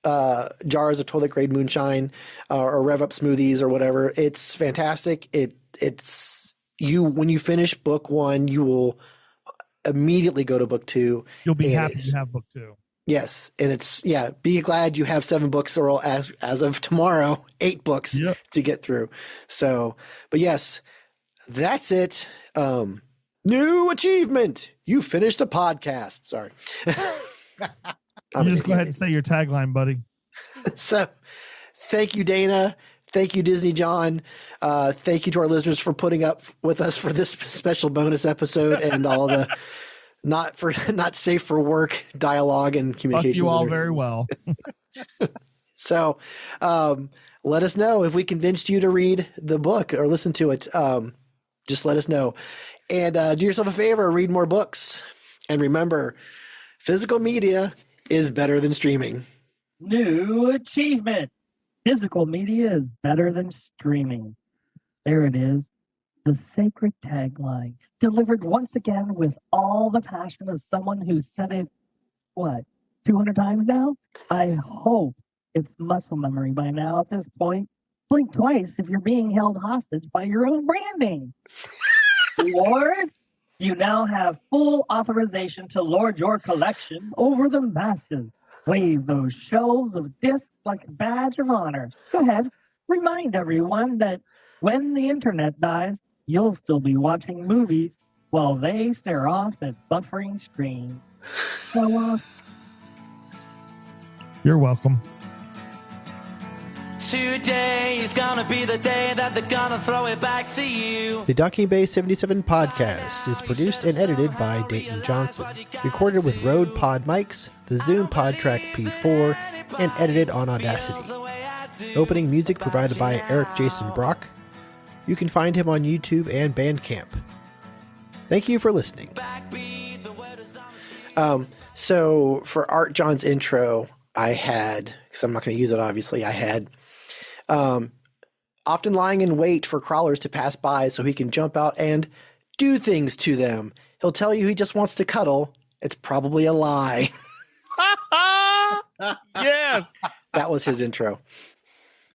jars of toilet grade moonshine or Rev Up smoothies or whatever. It's fantastic. It's when you finish book 1, you will immediately go to book 2. You'll be happy to have book 2. Yes, and be glad you have 7 books, or as of tomorrow, 8 books to get through. So, but yes, that's it. New achievement. You finished a podcast. Sorry. You just go ahead and say your tagline, buddy. So thank you, Dana. Thank you, Disney John. Thank you to our listeners for putting up with us for this special bonus episode and all the not safe for work dialogue and communication. Fuck you all very well. So let us know if we convinced you to read the book or listen to it. Just let us know. And do yourself a favor, read more books. And remember, physical media is better than streaming. New achievement. Physical media is better than streaming. There it is. The sacred tagline, delivered once again with all the passion of someone who said it, 200 times now? I hope it's muscle memory by now at this point. Blink twice if you're being held hostage by your own branding. Lord, you now have full authorization to lord your collection over the masses. Wave those shelves of discs like a badge of honor. Go ahead, remind everyone that when the internet dies, you'll still be watching movies while they stare off at buffering screens. So, you're welcome. Today is gonna be the day that they're gonna throw it back to you. The Docking Bay 77 podcast is produced and edited by Dayton Johnson. Recorded with Rode Pod mics, the Zoom PodTrack P4, and edited on Audacity. Opening music provided by Eric Jason Brock. You can find him on YouTube and Bandcamp. Thank you for listening. So for Art John's intro, I had, because I'm not going to use it obviously, I had often lying in wait for crawlers to pass by so he can jump out and do things to them. He'll tell you he just wants to cuddle. It's probably a lie. Yes. That was his intro.